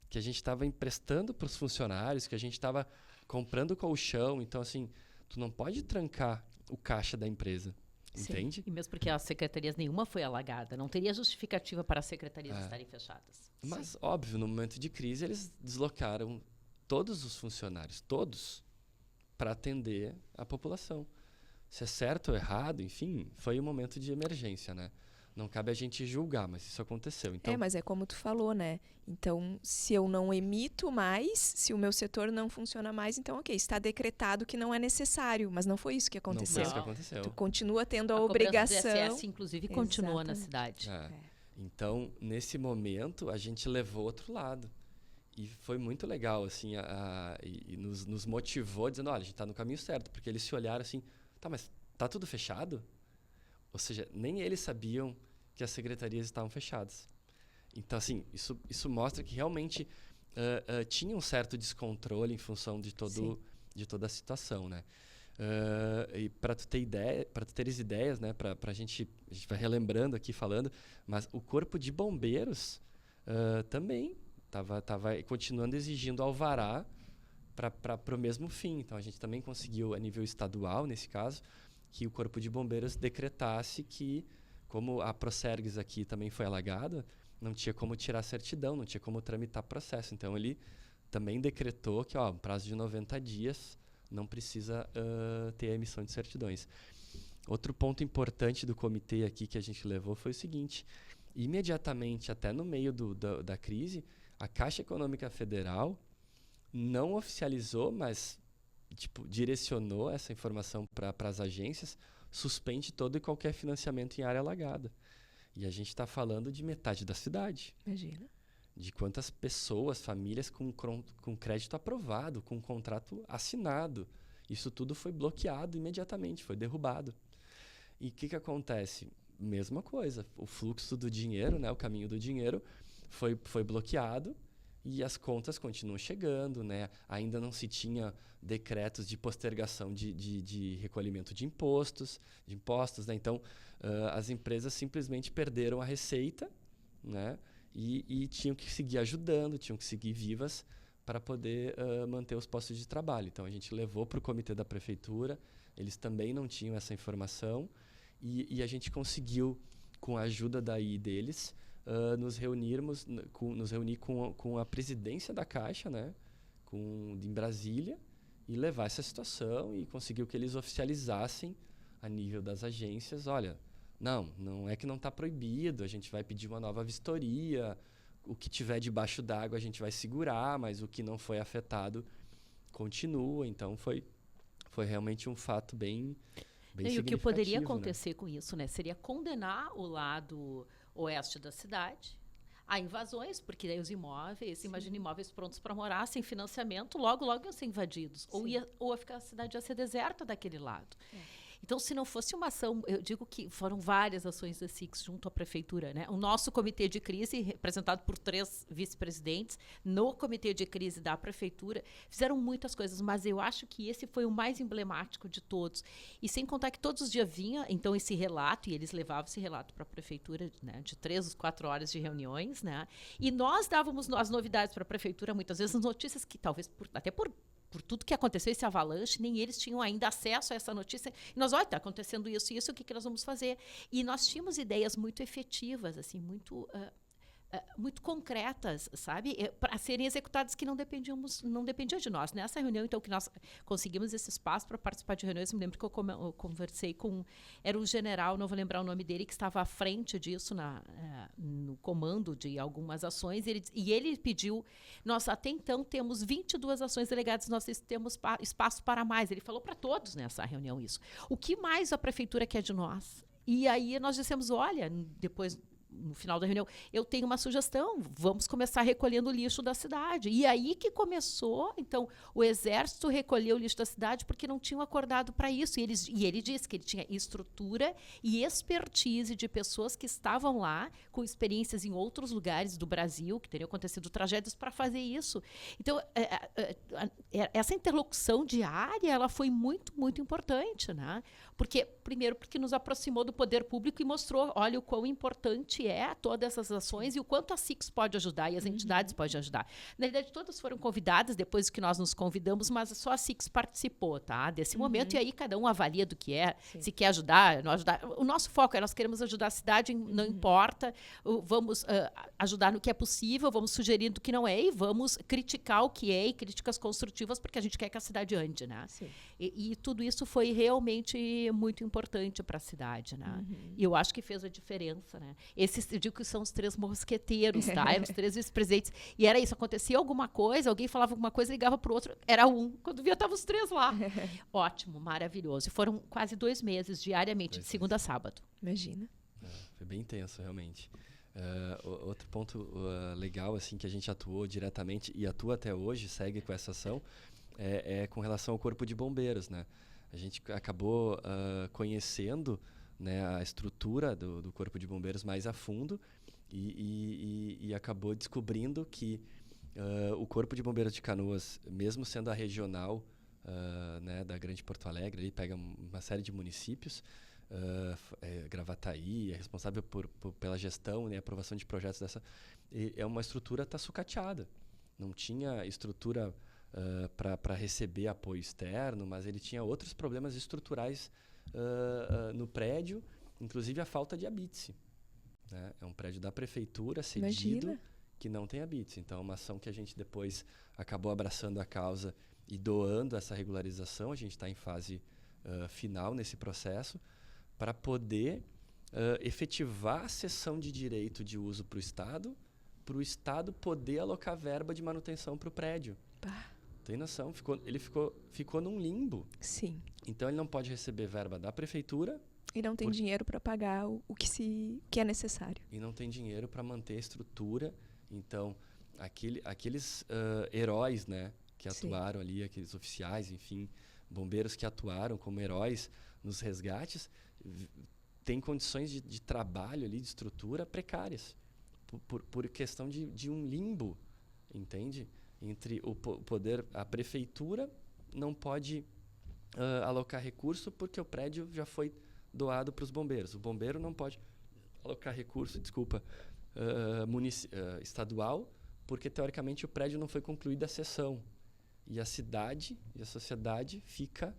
que a gente estava emprestando para os funcionários, que a gente estava comprando colchão. Então, assim, tu não pode trancar o caixa da empresa. Sim. Entende? E mesmo porque as secretarias nenhuma foi alagada, não teria justificativa para as secretarias estarem fechadas. Mas, óbvio, no momento de crise, eles deslocaram todos os funcionários, todos, para atender a população. Se é certo ou errado, enfim, foi um momento de emergência, né? Não cabe a gente julgar, mas isso aconteceu. Então, Mas é como tu falou, né? Então, se eu não emito mais, se o meu setor não funciona mais, então, ok, está decretado que não é necessário. Mas não foi isso que não aconteceu. foi isso que aconteceu. Tu continua tendo a cobrança obrigação. do INSS, inclusive, continua na Exatamente. cidade. Então, nesse momento, a gente levou outro lado. E foi muito legal, assim, e nos motivou, dizendo, olha, a gente está no caminho certo. Porque eles se olharam assim, tá, mas tá tudo fechado? Ou seja, nem eles sabiam que as secretarias estavam fechadas. Então, assim, isso mostra que realmente tinha um certo descontrole em função de toda a situação, né? E para tu teres ideias, né? A gente vai relembrando aqui, falando, mas o Corpo de Bombeiros também estava continuando exigindo alvará para o mesmo fim. Então, a gente também conseguiu, a nível estadual, nesse caso, que o Corpo de Bombeiros decretasse que, como a Procergs aqui também foi alagada, não tinha como tirar certidão, não tinha como tramitar processo. Então, ele também decretou que, um prazo de 90 dias não precisa ter a emissão de certidões. Outro ponto importante do comitê aqui que a gente levou foi o seguinte: imediatamente, até no meio da crise, a Caixa Econômica Federal não oficializou, mas direcionou essa informação para as agências, suspende todo e qualquer financiamento em área alagada. E a gente está falando de metade da cidade. Imagina. De quantas pessoas, famílias com crédito aprovado, com contrato assinado. Isso tudo foi bloqueado imediatamente, foi derrubado. E o que acontece? Mesma coisa, o fluxo do dinheiro, né, o caminho do dinheiro foi bloqueado e as contas continuam chegando, né? Ainda não se tinha decretos de postergação de recolhimento de impostos, né? Então, as empresas simplesmente perderam a receita, né? E tinham que seguir ajudando, tinham que seguir vivas para poder manter os postos de trabalho. Então, a gente levou para o comitê da prefeitura, eles também não tinham essa informação, e a gente conseguiu, com a ajuda deles, nos reunir com a presidência da Caixa, né, em Brasília, e levar essa situação, e conseguiu que eles oficializassem a nível das agências, olha, não é que não está proibido, a gente vai pedir uma nova vistoria, o que tiver debaixo d'água a gente vai segurar, mas o que não foi afetado continua. Então foi realmente um fato bem significativo. E o que poderia acontecer, né, com isso, né, seria condenar o lado oeste da cidade a invasões, porque daí os imóveis, imagina imóveis prontos para morar, sem financiamento, logo iam ser invadidos. Ou a cidade ia ser deserta daquele lado. Então, se não fosse uma ação, eu digo que foram várias ações da SIX junto à prefeitura, né? O nosso comitê de crise, representado por 3 vice-presidentes, no comitê de crise da prefeitura, fizeram muitas coisas, mas eu acho que esse foi o mais emblemático de todos. E sem contar que todos os dias vinha, então, esse relato, e eles levavam esse relato para a prefeitura, né, de 3 a 4 horas de reuniões, né? E nós dávamos as novidades para a prefeitura, muitas vezes, notícias que talvez, até por tudo que aconteceu, esse avalanche, nem eles tinham ainda acesso a essa notícia. E nós, olha, está acontecendo isso e isso, o que nós vamos fazer? E nós tínhamos ideias muito efetivas, assim, muito muito concretas, sabe? Para serem executadas que não dependiam de nós. Nessa reunião, então, que nós conseguimos esse espaço para participar de reuniões, me lembro que eu conversei com... Era um general, não vou lembrar o nome dele, que estava à frente disso, no comando de algumas ações, e ele pediu... Nós, até então, temos 22 ações delegadas, nós temos espaço para mais. Ele falou para todos nessa reunião isso. O que mais a prefeitura quer de nós? E aí nós dissemos, olha, depois... No final da reunião, eu tenho uma sugestão, vamos começar recolhendo o lixo da cidade. E aí que começou, então, o Exército recolheu o lixo da cidade porque não tinham acordado para isso. E ele disse que ele tinha estrutura e expertise de pessoas que estavam lá, com experiências em outros lugares do Brasil, que teriam acontecido tragédias, para fazer isso. Então, essa interlocução diária, ela foi muito, muito importante, né? Primeiro, porque nos aproximou do poder público e mostrou, olha, o quão importante todas essas ações e o quanto a SICS pode ajudar e as entidades podem ajudar. Na verdade, todas foram convidadas depois que nós nos convidamos, mas só a SICS participou, tá? Desse momento, e aí cada um avalia do que se quer ajudar, não ajudar. O nosso foco nós queremos ajudar a cidade, não importa, vamos ajudar no que é possível, vamos sugerir do que não é e vamos criticar o que é e críticas construtivas, porque a gente quer que a cidade ande, né? E tudo isso foi realmente muito importante para a cidade, né? E eu acho que fez a diferença, né? Eu digo que são os 3 mosqueteiros, tá? Eram os 3 vice-presidentes. E era isso, acontecia alguma coisa, alguém falava alguma coisa, ligava pro outro, era um. Quando via, estavam os 3 lá. Ótimo, maravilhoso. E foram quase 2 meses, diariamente, de segunda a sábado. Imagina. Foi bem intenso, realmente. Outro ponto legal, assim, que a gente atuou diretamente e atua até hoje, segue com essa ação, é com relação ao Corpo de Bombeiros, né? A gente acabou conhecendo, né, a estrutura do Corpo de Bombeiros mais a fundo e acabou descobrindo que o Corpo de Bombeiros de Canoas, mesmo sendo a regional né, da Grande Porto Alegre, ele pega uma série de municípios, Gravataí, é responsável pela gestão e, né, aprovação de projetos dessa... É uma estrutura sucateada. Não tinha estrutura para receber apoio externo, mas ele tinha outros problemas estruturais no prédio, inclusive a falta de habite. Né? É um prédio da prefeitura, cedido, Imagina. Que não tem habite. Então, é uma ação que a gente depois acabou abraçando a causa e doando essa regularização. A gente está em fase final nesse processo para poder efetivar a cessão de direito de uso para o Estado poder alocar verba de manutenção para o prédio. Tem noção? Ele ficou num limbo. Sim. Então, ele não pode receber verba da prefeitura. E não tem dinheiro para pagar o que é necessário. E não tem dinheiro para manter a estrutura. Então, aqueles heróis, né, que atuaram ali, aqueles oficiais, enfim, bombeiros que atuaram como heróis nos resgates, têm condições de trabalho ali, de estrutura precárias. Por questão de um limbo, entende? Entre o poder, a prefeitura não pode alocar recurso porque o prédio já foi doado para os bombeiros. O bombeiro não pode alocar recurso, estadual, porque teoricamente o prédio não foi concluída a cessão. E a cidade e a sociedade fica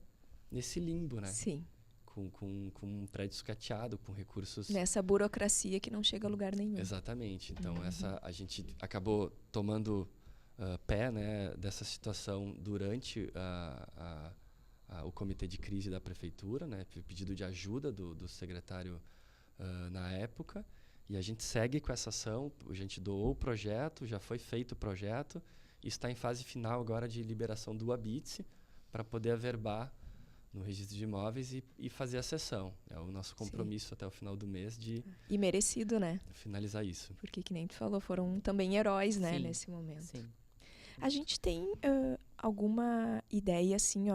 nesse limbo, né? Sim. Com um prédio sucateado, com recursos... Nessa burocracia que não chega a lugar nenhum. Exatamente. Então, a gente acabou tomando pé, né, dessa situação durante o comitê de crise da prefeitura, né, pedido de ajuda do secretário na época, e a gente segue com essa ação. A gente doou o projeto, já foi feito o projeto, e está em fase final agora de liberação do habite para poder averbar no registro de imóveis e fazer a cessão. É o nosso compromisso até o final do mês de... E merecido, né? Finalizar isso. Porque, que nem tu falou, foram também heróis, né, nesse momento. Sim. A gente tem alguma ideia, assim,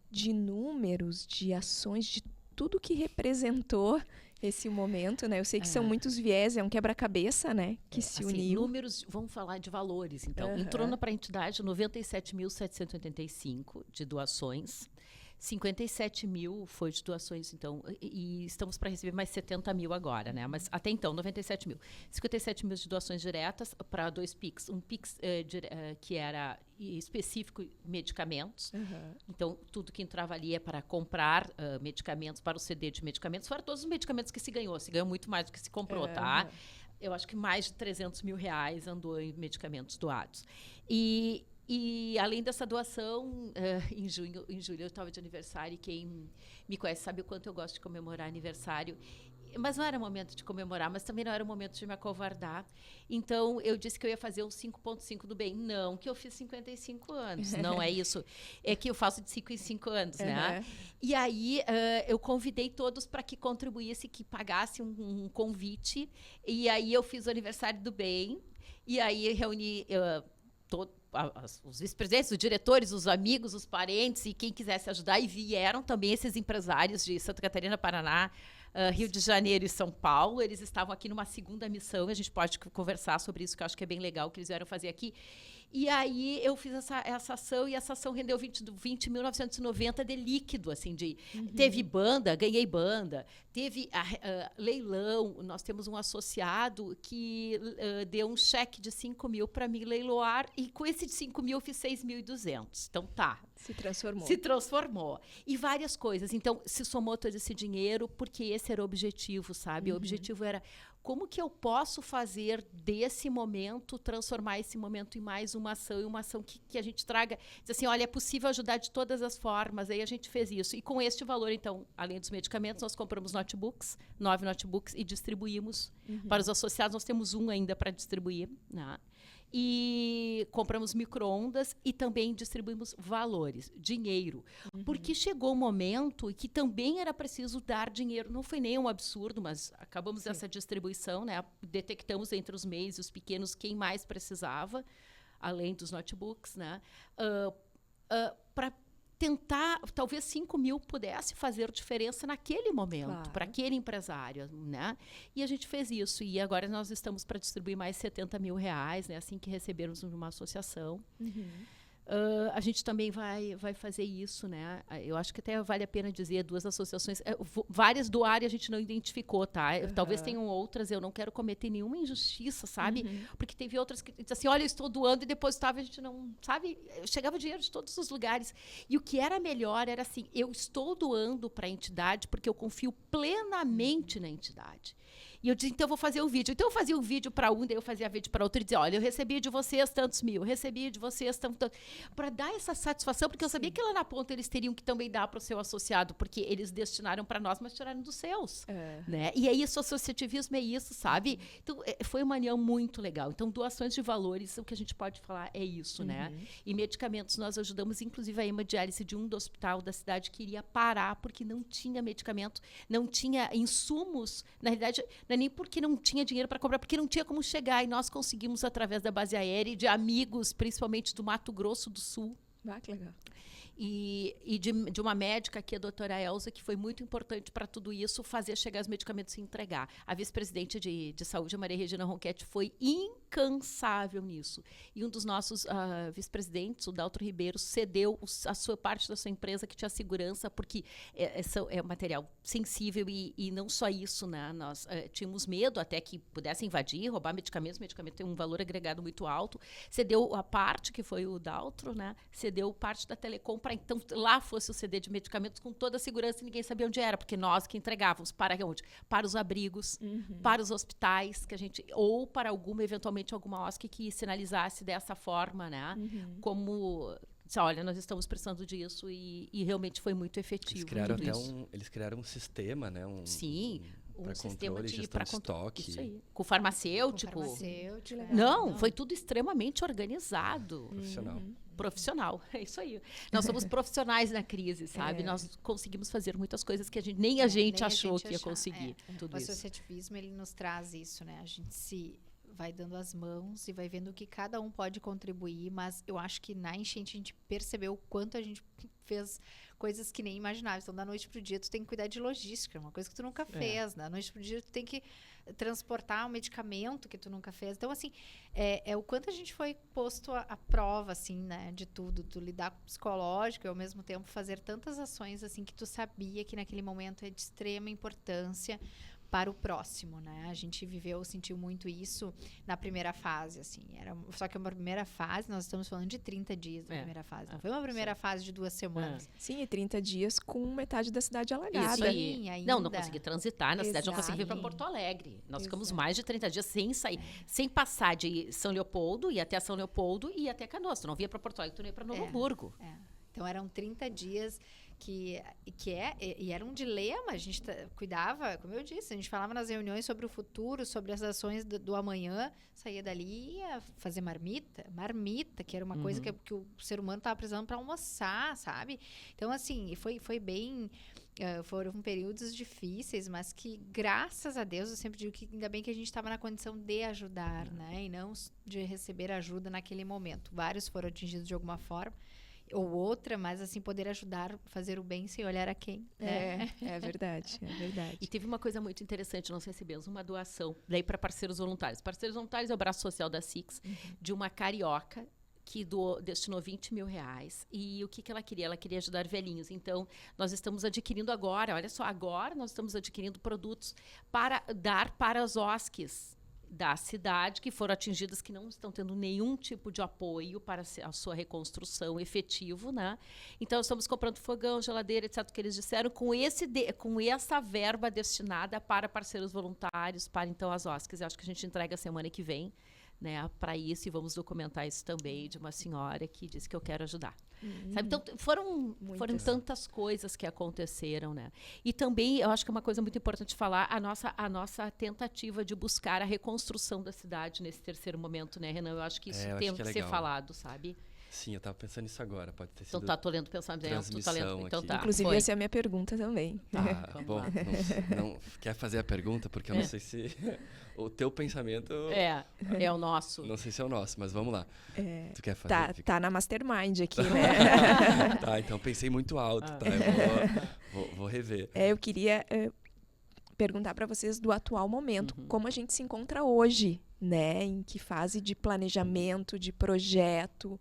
de números, de ações, de tudo que representou esse momento, né? Eu sei que são muitos viés, é um quebra-cabeça, né? Que se uniu. Números, vamos falar de valores, então. Entrou para a entidade 97.785 de doações. 57 mil foi de doações, então, e estamos para receber mais 70 mil agora, né? Mas até então, 97 mil. 57 mil de doações diretas para 2 PIX. Um PIX que era específico medicamentos. Então, tudo que entrava ali é para comprar medicamentos, para o CD de medicamentos, fora todos os medicamentos que se ganhou. Se ganhou muito mais do que se comprou, tá? eu acho que mais de 300 mil reais andou em medicamentos doados. E além dessa doação, em julho eu estava de aniversário, e quem me conhece sabe o quanto eu gosto de comemorar aniversário. Mas não era momento de comemorar, mas também não era momento de me acovardar. Então, eu disse que eu ia fazer um 5.5 do bem. Não que eu fiz 55 anos, não é isso. É que eu faço de 5 em 5 anos, né? E aí, eu convidei todos para que contribuíssem, que pagassem um convite. E aí, eu fiz o aniversário do bem. E aí, reuni os vice-presidentes, os diretores, os amigos, os parentes e quem quisesse ajudar. E vieram também esses empresários de Santa Catarina, Paraná, Rio de Janeiro e São Paulo. Eles estavam aqui numa segunda missão, a gente pode conversar sobre isso, que eu acho que é bem legal o que eles vieram fazer aqui. E aí eu fiz essa ação, e essa ação rendeu 20.990 de líquido, assim, teve banda, ganhei banda, teve leilão. Nós temos um associado que deu um cheque de 5 mil para me leiloar, e com esse de 5 mil eu fiz 6.200. Então tá. Se transformou. Se transformou. E várias coisas. Então, se somou todo esse dinheiro, porque esse era o objetivo, sabe? O objetivo era como que eu posso fazer desse momento, transformar esse momento em mais uma ação, e uma ação que a gente traga, diz assim, olha, é possível ajudar de todas as formas. Aí a gente fez isso. E com este valor, então, além dos medicamentos, nós compramos 9 notebooks, e distribuímos para os associados. Nós temos um ainda para distribuir, né? E compramos micro-ondas e também distribuímos valores, dinheiro. Porque chegou um momento em que também era preciso dar dinheiro. Não foi nem um absurdo, mas acabamos essa distribuição, né? Detectamos entre os MEIs e os pequenos quem mais precisava, além dos notebooks, né? Para tentar, talvez 5 mil pudesse fazer diferença naquele momento, para aquele empresário, né? E a gente fez isso. E agora nós estamos para distribuir mais 70 mil reais, né? Assim que recebermos uma associação. A gente também vai fazer isso, né? Eu acho que até vale a pena dizer, 2 associações, várias doaram e a gente não identificou, tá? Talvez tenham outras, eu não quero cometer nenhuma injustiça, sabe? Porque teve outras que dizem assim, olha, eu estou doando, e depositava, a gente não, sabe? Chegava dinheiro de todos os lugares. E o que era melhor era assim, eu estou doando para a entidade porque eu confio plenamente na entidade. E eu disse, então eu vou fazer um vídeo. Então eu fazia um vídeo para um, daí eu fazia vídeo para outro, e dizia, olha, eu recebi de vocês tantos mil, recebi de vocês tantos... Para dar essa satisfação, porque eu sabia que lá na ponta eles teriam que também dar para o seu associado, porque eles destinaram para nós, mas tiraram dos seus. Né? E aí, isso, associativismo é isso, sabe? Então, foi uma união muito legal. Então, doações de valores, o que a gente pode falar é isso, né? E medicamentos, nós ajudamos, inclusive, a hemodiálise de um do hospital da cidade que iria parar, porque não tinha medicamento, não tinha insumos. Na realidade, não é nem porque não tinha dinheiro para comprar, porque não tinha como chegar. E nós conseguimos, através da base aérea e de amigos, principalmente do Mato Grosso do Sul. Que legal. E de uma médica aqui, a doutora Elza, que foi muito importante para tudo isso, fazer chegar os medicamentos e entregar. A vice-presidente de saúde, a Maria Regina Ronquete, foi incansável nisso. E um dos nossos vice-presidentes, o Daltro Ribeiro, cedeu a sua parte da sua empresa, que tinha segurança, porque é um material sensível, e não só isso, né? Nós tínhamos medo até que pudessem invadir, roubar medicamentos. O medicamento tem um valor agregado muito alto. Cedeu a parte, que foi o Daltro, né? Cedeu parte da Telecom para então lá fosse o CD de medicamentos com toda a segurança, e ninguém sabia onde era, porque nós que entregávamos para onde? Para os abrigos, para os hospitais, que a gente, ou para eventualmente alguma OSC que sinalizasse dessa forma, né? Como, olha, nós estamos precisando disso, e realmente foi muito efetivo. Eles criaram um sistema, né? Sim. Para controle e gestão de estoque. Isso aí. Com farmacêutico. Não, foi tudo extremamente organizado. Profissional, é isso aí. Nós somos profissionais na crise, sabe? Nós conseguimos fazer muitas coisas que nem a gente achou que ia conseguir. Tudo o isso. associativismo, ele nos traz isso, né? A gente se vai dando as mãos e vai vendo que cada um pode contribuir, mas eu acho que na enchente a gente percebeu o quanto a gente fez coisas que nem imaginava. Então, da noite pro dia, tu tem que cuidar de logística, uma coisa que tu nunca fez. Da noite pro dia, tu tem que transportar um medicamento que tu nunca fez. Então, assim, é o quanto a gente foi posto à prova, assim, né, de tudo. Tu lidar com o psicológico e, ao mesmo tempo, fazer tantas ações, assim, que tu sabia que naquele momento é de extrema importância, para o próximo, né? A gente sentiu muito isso na primeira fase, assim. Só que uma primeira fase, nós estamos falando de 30 dias da primeira fase. Não foi uma primeira fase de 2 semanas. Sim, e 30 dias com metade da cidade alagada. Isso aí. Sim, ainda. Não consegui transitar na cidade, não consegui vir para Porto Alegre. Nós ficamos mais de 30 dias sem sair, sem passar de São Leopoldo, ir até São Leopoldo e ir até Canoas. Tu não vinha para Porto Alegre, tu não ia para Novo Hamburgo. Então, eram 30 dias e era um dilema. A gente cuidava, como eu disse, a gente falava nas reuniões sobre o futuro, sobre as ações do amanhã, saía dali e ia fazer marmita, que era uma coisa que o ser humano estava precisando para almoçar, sabe? Então, assim, foi bem... foram períodos difíceis, mas que, graças a Deus, eu sempre digo que ainda bem que a gente estava na condição de ajudar, né? E não de receber ajuda naquele momento. Vários foram atingidos de alguma forma, ou outra, mas assim, poder ajudar, fazer o bem sem olhar a quem. É verdade, é verdade. E teve uma coisa muito interessante, nós recebemos uma doação daí para parceiros voluntários. Parceiros voluntários é o braço social da SIX, de uma carioca que destinou 20 mil reais. E o que ela queria? Ela queria ajudar velhinhos. Então, nós estamos adquirindo agora, olha só, agora nós estamos adquirindo produtos para dar para os OSCs da cidade, que foram atingidas, que não estão tendo nenhum tipo de apoio para a sua reconstrução efetivo, né? Então, estamos comprando fogão, geladeira, etc., que eles disseram, com essa verba destinada para parceiros voluntários, para, então, as OSCs. Eu acho que a gente entrega semana que vem, né, para isso, e vamos documentar isso também, de uma senhora que disse que eu quero ajudar. Sabe? Então, foram tantas coisas que aconteceram, né? E também, eu acho que é uma coisa muito importante falar, a nossa tentativa de buscar a reconstrução da cidade nesse terceiro momento, né, Renan? Eu acho que isso tem que ser falado, sabe? Sim, eu estava pensando nisso agora, pode ter sido. Então tá, tô lendo pensamento, tu tá lendo, então tá. Inclusive, essa é a minha pergunta também. Bom, não quer fazer a pergunta, porque eu não sei se o teu pensamento... É o nosso. Não sei se é o nosso, mas vamos lá. Tu quer fazer? Tá na Mastermind aqui, né? Tá, então pensei muito alto, tá? Eu vou rever. Eu queria perguntar para vocês do atual momento, como a gente se encontra hoje, né? Em que fase de planejamento, de projeto,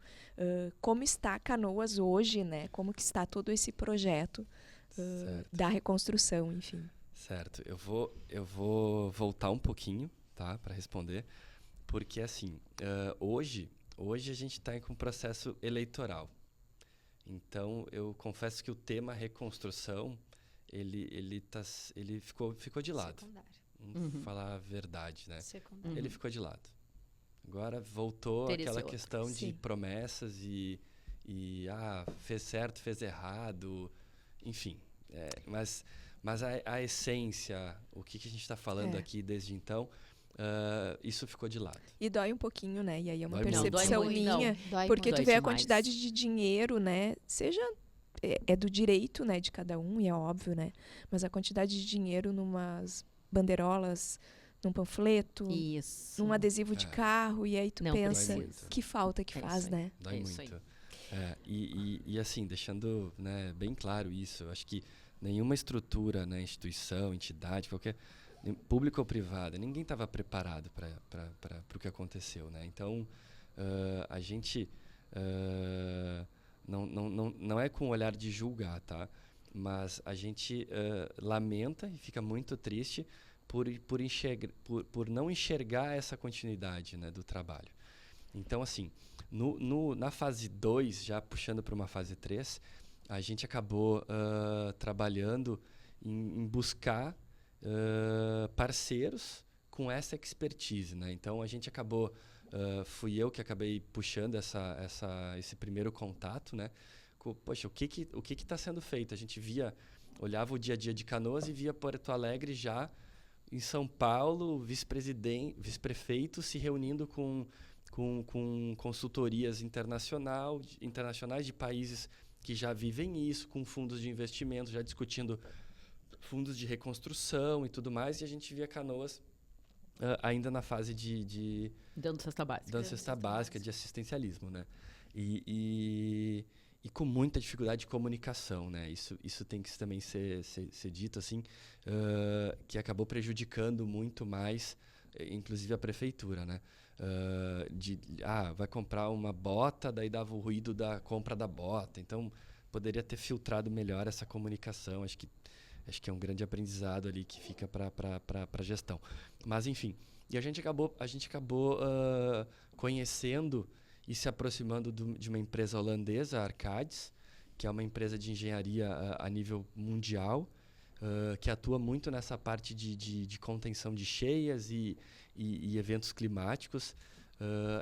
como está Canoas hoje, né? Como que está todo esse projeto da reconstrução, enfim. Certo, eu vou voltar um pouquinho, tá, para responder, porque assim, hoje a gente está com um processo eleitoral. Então, eu confesso que o tema reconstrução, ele ficou de lado. Secundário. Vamos falar a verdade, né? Secundário. Ele ficou de lado. Agora voltou aquela questão de promessas e fez certo, fez errado, enfim. Mas a essência, o que a gente está falando aqui desde então, isso ficou de lado. E dói um pouquinho, né? E aí é uma Dói percepção muito. minha, Dói porque muito. tu vê a quantidade de dinheiro, né? Seja é do direito, né, de cada um, e é óbvio, né? Mas a quantidade de dinheiro numas bandeirolas, num panfleto, num adesivo de carro, e aí tu pensa que falta que faz, né? Dói muito. E assim, deixando, né, bem claro isso, eu acho que nenhuma estrutura, né, instituição, entidade, qualquer público ou privada, ninguém estava preparado para o que aconteceu, né? Então, a gente não é com o olhar de julgar, tá? Mas a gente lamenta e fica muito triste por não enxergar essa continuidade, né, do trabalho. Então, assim, na fase 2, já puxando para uma fase 3, a gente acabou trabalhando em buscar parceiros com essa expertise, né? Então, a gente acabou... fui eu que acabei puxando esse primeiro contato, né? Poxa, o que está sendo feito? A gente olhava o dia a dia de Canoas e via Porto Alegre já em São Paulo, vice-prefeitos se reunindo com consultorias internacionais de países que já vivem isso, com fundos de investimento, já discutindo fundos de reconstrução e tudo mais, e a gente via Canoas ainda na fase de dando cesta básica. Dando cesta básica, de assistencialismo, né? E com muita dificuldade de comunicação, né? Isso tem que também ser dito, assim, que acabou prejudicando muito mais, inclusive a prefeitura, né? Vai comprar uma bota, daí dava o ruído da compra da bota. Então, poderia ter filtrado melhor essa comunicação. Acho que Acho que é um grande aprendizado ali que fica para a gestão. Mas, enfim, e a gente acabou conhecendo e se aproximando de uma empresa holandesa, a Arcadis, que é uma empresa de engenharia a nível mundial, que atua muito nessa parte de contenção de cheias e eventos climáticos.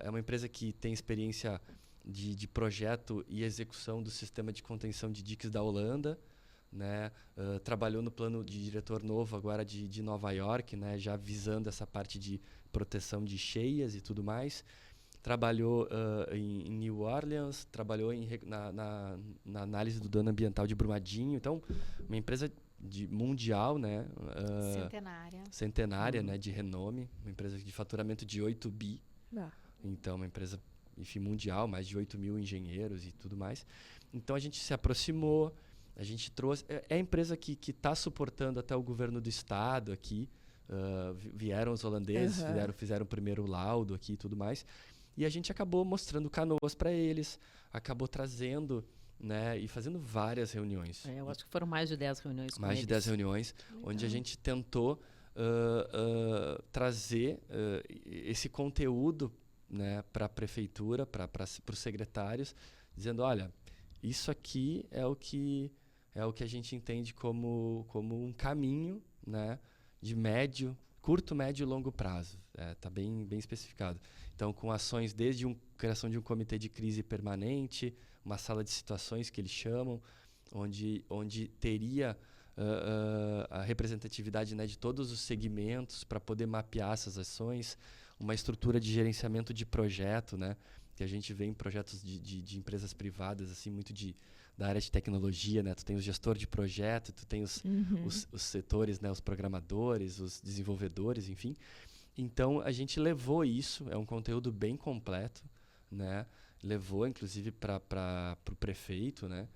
É uma empresa que tem experiência de projeto e execução do sistema de contenção de diques da Holanda, né? Trabalhou no plano de diretor novo agora de Nova York, né? Já visando essa parte de proteção de cheias e tudo mais. Trabalhou em New Orleans, trabalhou na análise do dano ambiental de Brumadinho. Então, uma empresa mundial, né? Centenária, né? De renome. Uma empresa de faturamento de 8 bi. Então, uma empresa, enfim, mundial, mais de 8 mil engenheiros e tudo mais. Então, a gente se aproximou, a gente trouxe... É a empresa que está suportando até o governo do estado aqui. Vieram os holandeses, fizeram o primeiro laudo aqui e tudo mais. E a gente acabou mostrando Canoas para eles, acabou trazendo, né, e fazendo várias reuniões. Eu acho que foram mais de 10 reuniões com mais eles. De 10 reuniões, onde a gente tentou trazer esse conteúdo, né, para a prefeitura, para os secretários, dizendo, olha, isso aqui é o que a gente entende como um caminho, né, de curto, médio e longo prazo. Está bem especificado. Então, com ações desde criação de um comitê de crise permanente, uma sala de situações que eles chamam, onde teria a representatividade, né, de todos os segmentos para poder mapear essas ações, uma estrutura de gerenciamento de projeto, né, que a gente vê em projetos de empresas privadas, assim, muito da área de tecnologia, né? Tu tem o gestor de projeto, tu tem os setores, né? Os programadores, os desenvolvedores, enfim. Então, a gente levou isso, é um conteúdo bem completo, né? Levou, inclusive, para o prefeito, né?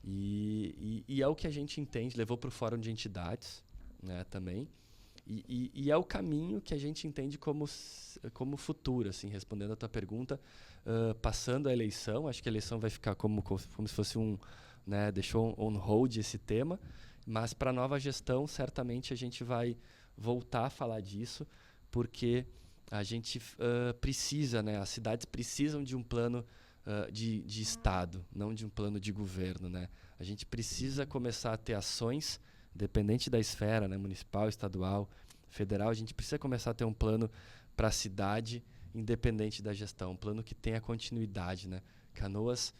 E é o que a gente entende, levou para o Fórum de Entidades, né? Também. E é o caminho que a gente entende como futuro, assim, respondendo a tua pergunta, passando a eleição, acho que a eleição vai ficar como se fosse né, deixou on hold esse tema, mas para a nova gestão, certamente a gente vai voltar a falar disso, porque a gente precisa, né, as cidades precisam de um plano de Estado, não de um plano de governo, né? A gente precisa começar a ter ações, independente da esfera, né, municipal, estadual, federal, a gente precisa começar a ter um plano para a cidade, independente da gestão, um plano que tenha continuidade, né? Canoas,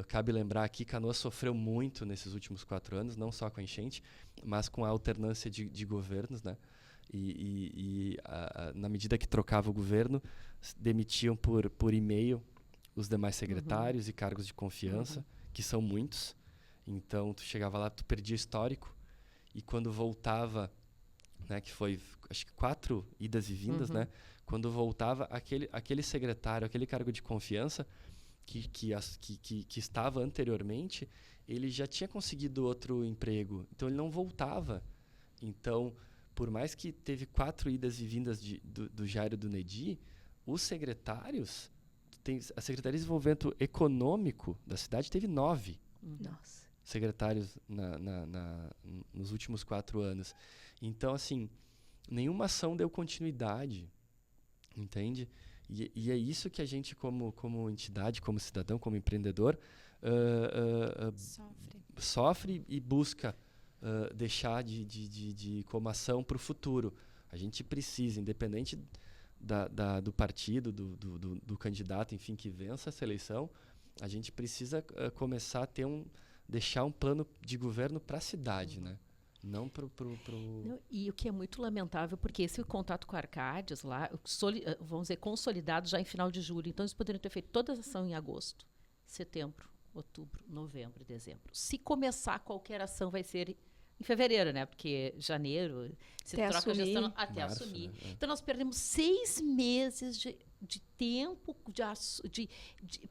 cabe lembrar aqui, Canoas sofreu muito nesses últimos 4 anos, não só com a enchente, mas com a alternância de governos, né? Na medida que trocava o governo, demitiam por e-mail os demais secretários e cargos de confiança, que são muitos. Então, tu chegava lá, tu perdia histórico, e quando voltava, né, que foi, acho que 4 idas e vindas, né? Quando voltava, aquele secretário, aquele cargo de confiança que estava anteriormente, ele já tinha conseguido outro emprego, então ele não voltava. Então, por mais que teve 4 idas e vindas do Jairo do Nedi, os secretários, a Secretaria de Desenvolvimento Econômico da cidade teve 9 secretários nos últimos 4 anos. Então, assim, nenhuma ação deu continuidade, entende? E é isso que a gente, como entidade, como cidadão, como empreendedor, sofre e busca deixar como ação para o futuro. A gente precisa, independente do partido, do candidato, enfim, que vença essa eleição, a gente precisa começar a deixar um plano de governo para a cidade, né? Não Não, e o que é muito lamentável, porque esse contato com a Arcadis lá, vamos dizer, consolidado já em final de julho, então eles poderiam ter feito toda a ação em agosto, setembro, outubro, novembro e dezembro. Se começar qualquer ação, vai ser em fevereiro, né? Porque janeiro, se até troca assumir. a gestão até Março, assumir. né? Então nós perdemos 6 meses de tempo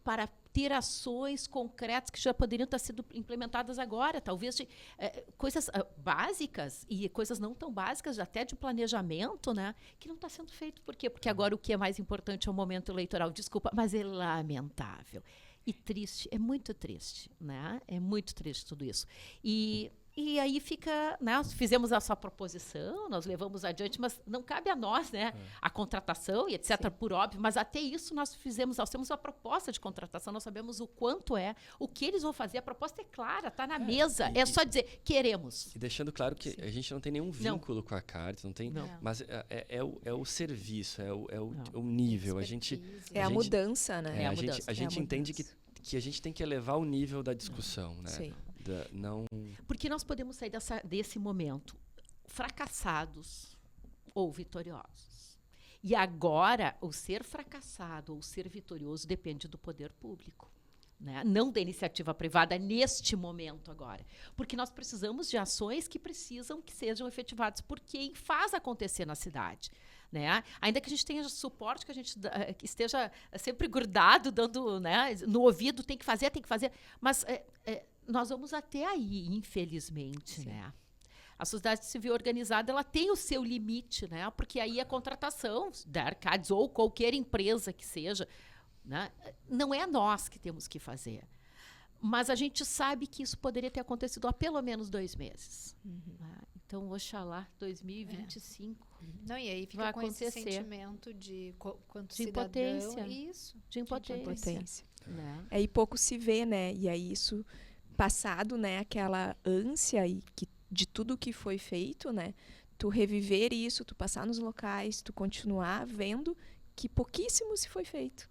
para ter ações concretas que já poderiam estar sendo implementadas agora, talvez de coisas básicas e coisas não tão básicas, até de planejamento, né, que não está sendo feito. Por quê? Porque agora o que é mais importante é o momento eleitoral. Desculpa, mas é lamentável. E triste, é muito triste, né? É muito triste tudo isso. E E aí fica, né, nós fizemos a sua proposição, nós levamos adiante, mas não cabe a nós, né, a contratação e etc, por óbvio, mas até isso nós temos uma proposta de contratação, nós sabemos o quanto o que eles vão fazer, a proposta é clara, está na mesa, é só dizer, queremos. E deixando claro que a gente não tem nenhum vínculo com a Cartas, não tem, mas é o serviço, é o nível, a gente... É a mudança, né? A gente entende que a gente tem que elevar o nível da discussão, né? Sim. Porque nós podemos sair desse momento fracassados ou vitoriosos. E agora, o ser fracassado ou ser vitorioso depende do poder público, né? Não da iniciativa privada neste momento agora. Porque nós precisamos de ações que precisam que sejam efetivadas por quem faz acontecer na cidade. Né? Ainda que a gente tenha suporte, que a gente que esteja sempre grudado, dando, né, no ouvido, tem que fazer, mas nós vamos até aí, infelizmente, né? A sociedade civil organizada, ela tem o seu limite, né? Porque aí a contratação da Arcades ou qualquer empresa que seja, né, não é nós que temos que fazer. Mas a gente sabe que isso poderia ter acontecido há pelo menos 2 meses. Né? Então, oxalá, 2025. Não, e aí fica vai com acontecer. Esse sentimento de quanto de impotência. Isso. De impotência. Né? E pouco se vê, né? E aí isso, passado, né, aquela ânsia de tudo que foi feito, né? Tu reviver isso, tu passar nos locais, tu continuar vendo que pouquíssimo se foi feito.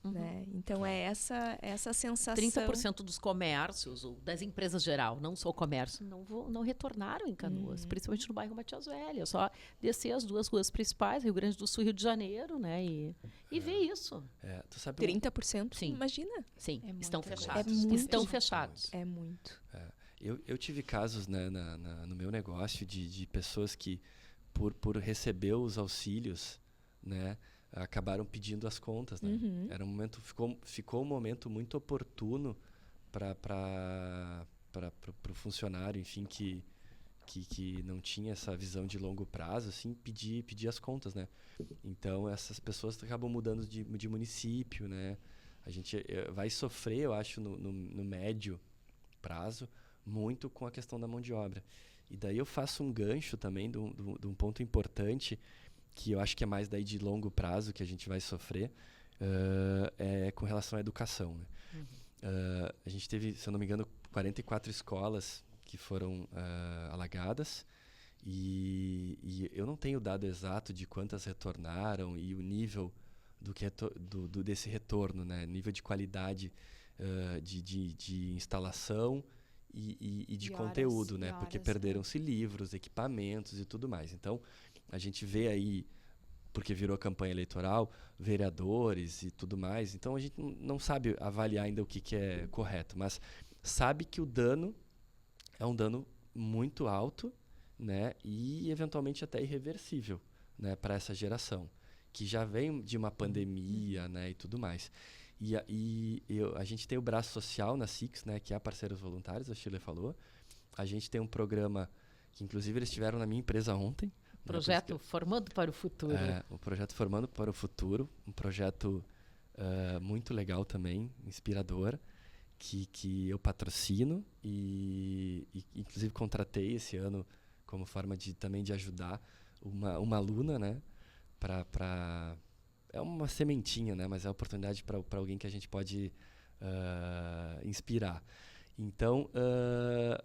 Né? Então é essa sensação. 30% dos comércios, ou das empresas geral, não só o comércio, não retornaram em Canoas, principalmente no bairro Matias Velho. É só descer as 2 ruas principais, Rio Grande do Sul e Rio de Janeiro, né? E ver isso. Tu sabe 30%? Sim. Imagina. Sim, É estão muita coisa. fechados. É muito. Estão fechados. É muito. Eu tive casos, né, no meu negócio de pessoas que, por receber os auxílios, né, acabaram pedindo as contas, né? Era um momento, ficou um momento muito oportuno para o funcionário, enfim, que não tinha essa visão de longo prazo, assim, pedir as contas, né? Então essas pessoas acabam mudando de município, né? A gente vai sofrer, eu acho, no médio prazo, muito com a questão da mão de obra. E daí eu faço um gancho também de um ponto importante, que eu acho que é mais daí de longo prazo que a gente vai sofrer, é com relação à educação. Né? A gente teve, se eu não me engano, 44 escolas que foram alagadas, e eu não tenho o dado exato de quantas retornaram e o nível desse retorno, né? Nível de qualidade de instalação e de conteúdo, né? Porque perderam-se livros, equipamentos e tudo mais. Então, a gente vê aí, porque virou campanha eleitoral, vereadores e tudo mais. Então, a gente não sabe avaliar ainda o que é correto, mas sabe que o dano é um dano muito alto, né? E, eventualmente, até irreversível, né? Para essa geração, que já vem de uma pandemia, né? E tudo mais. A gente tem o braço social na SICS, né? Que é a Parceiros Voluntários, a Shirley falou. A gente tem um programa que, inclusive, eles estiveram na minha empresa ontem. Projeto Formando para o Futuro. O projeto Formando para o Futuro, um projeto muito legal também, inspirador, que eu patrocino e inclusive contratei esse ano como forma também de ajudar uma aluna, né? É uma sementinha, né? Mas é a oportunidade para alguém que a gente pode inspirar. Então,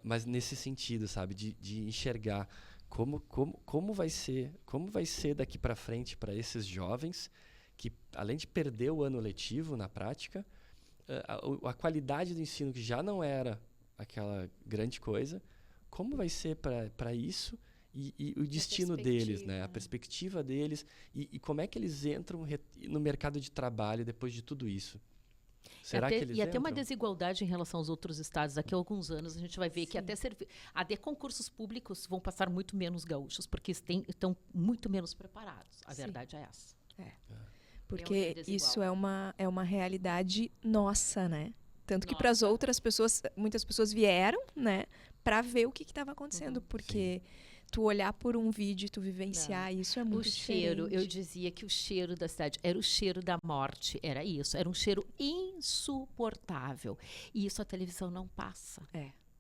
mas nesse sentido, sabe? De enxergar como vai ser daqui para frente para esses jovens que, além de perder o ano letivo na prática, a qualidade do ensino, que já não era aquela grande coisa, como vai ser para isso e o destino deles, né? A perspectiva deles e como é que eles entram no mercado de trabalho depois de tudo isso. Será que eles e até uma entram? desigualdade em relação aos outros estados. Daqui a alguns anos a gente vai ver que até concursos públicos vão passar muito menos gaúchos, porque estão muito menos preparados. A verdade é essa. Porque isso é uma realidade nossa, né? Tanto que para as outras pessoas, muitas pessoas vieram, né, para ver o que estava acontecendo, porque tu olhar por um vídeo e tu vivenciar isso é muito cheiro, diferente. eu dizia que o cheiro da cidade era o cheiro da morte, era isso, era um cheiro insuportável. E isso a televisão não passa.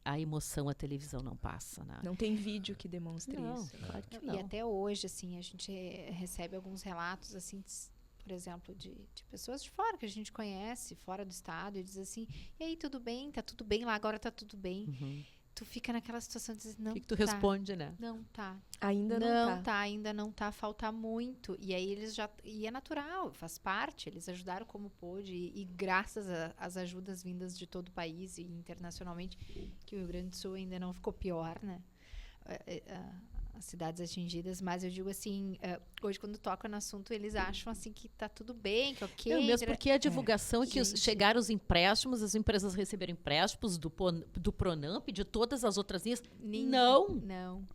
a emoção a televisão não passa, né? Não tem vídeo que demonstre Não, isso. claro que E não. até hoje, assim, a gente recebe alguns relatos, assim, por exemplo, de pessoas de fora que a gente conhece, fora do estado, e diz assim, e aí, tudo bem? Tá tudo bem lá, agora tá tudo bem. Uhum. Tu fica naquela situação de dizer, não O que tu tá, responde, né? não tá. Ainda não tá. Ainda não tá, falta muito. E aí eles já. E é natural, faz parte, eles ajudaram como pôde. E graças às ajudas vindas de todo o país e internacionalmente, que o Rio Grande do Sul ainda não ficou pior, né? As cidades atingidas, mas eu digo assim, hoje quando toca no assunto, eles acham assim que tá tudo bem, que ok. Não, mesmo porque a divulgação é que Gente. chegaram os empréstimos, as empresas receberam empréstimos do Pronamp, de todas as outras linhas. Não. Não.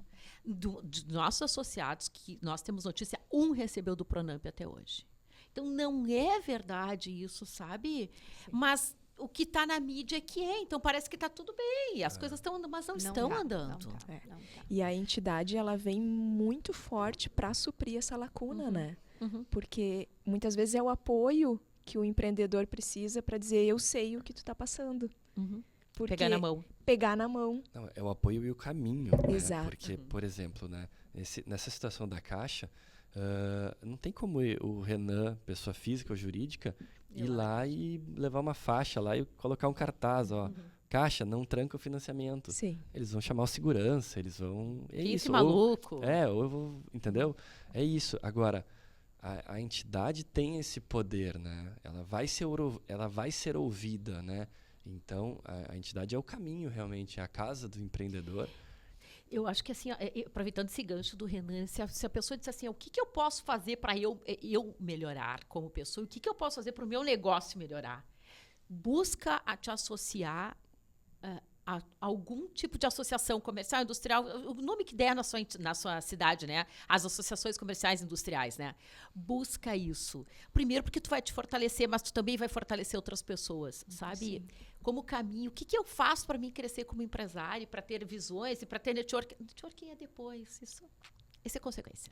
De nossos associados, que nós temos notícia, recebeu do Pronamp até hoje. Então, não é verdade isso, sabe? Sim. Mas o que está na mídia é que é. Então, parece que está tudo bem. As coisas estão andando, mas não estão tá, andando. Não tá, É. não tá. E a entidade, ela vem muito forte para suprir essa lacuna, né? Uhum. Porque muitas vezes é o apoio que o empreendedor precisa para dizer, eu sei o que tu tá passando. Uhum. Porque Pegar na mão. pegar na mão. Não, é o apoio e o caminho. Né? Exato. Porque, por exemplo, né, nessa situação da Caixa, não tem como o Renan, pessoa física ou jurídica, ir lá e levar uma faixa lá e colocar um cartaz, ó. Caixa, não tranca o financiamento. Sim. Eles vão chamar o segurança, eles vão... É Esse isso. maluco. Ou eu vou... Entendeu? É isso. Agora, a entidade tem esse poder, né? Ela vai ser ouvida, né? Então, a entidade é o caminho, realmente. É a casa do empreendedor. Eu acho que, assim, aproveitando esse gancho do Renan, se a pessoa disser assim, o que eu posso fazer para eu melhorar como pessoa, o que eu posso fazer para o meu negócio melhorar? Busca te associar a algum tipo de associação comercial, industrial, o nome que der na sua cidade, né? As associações comerciais e industriais, né? Busca isso. Primeiro porque tu vai te fortalecer, mas tu também vai fortalecer outras pessoas, sabe? Sim. Como caminho. O que eu faço para mim crescer como empresário, para ter visões e para ter network? Networking é depois, isso é consequência.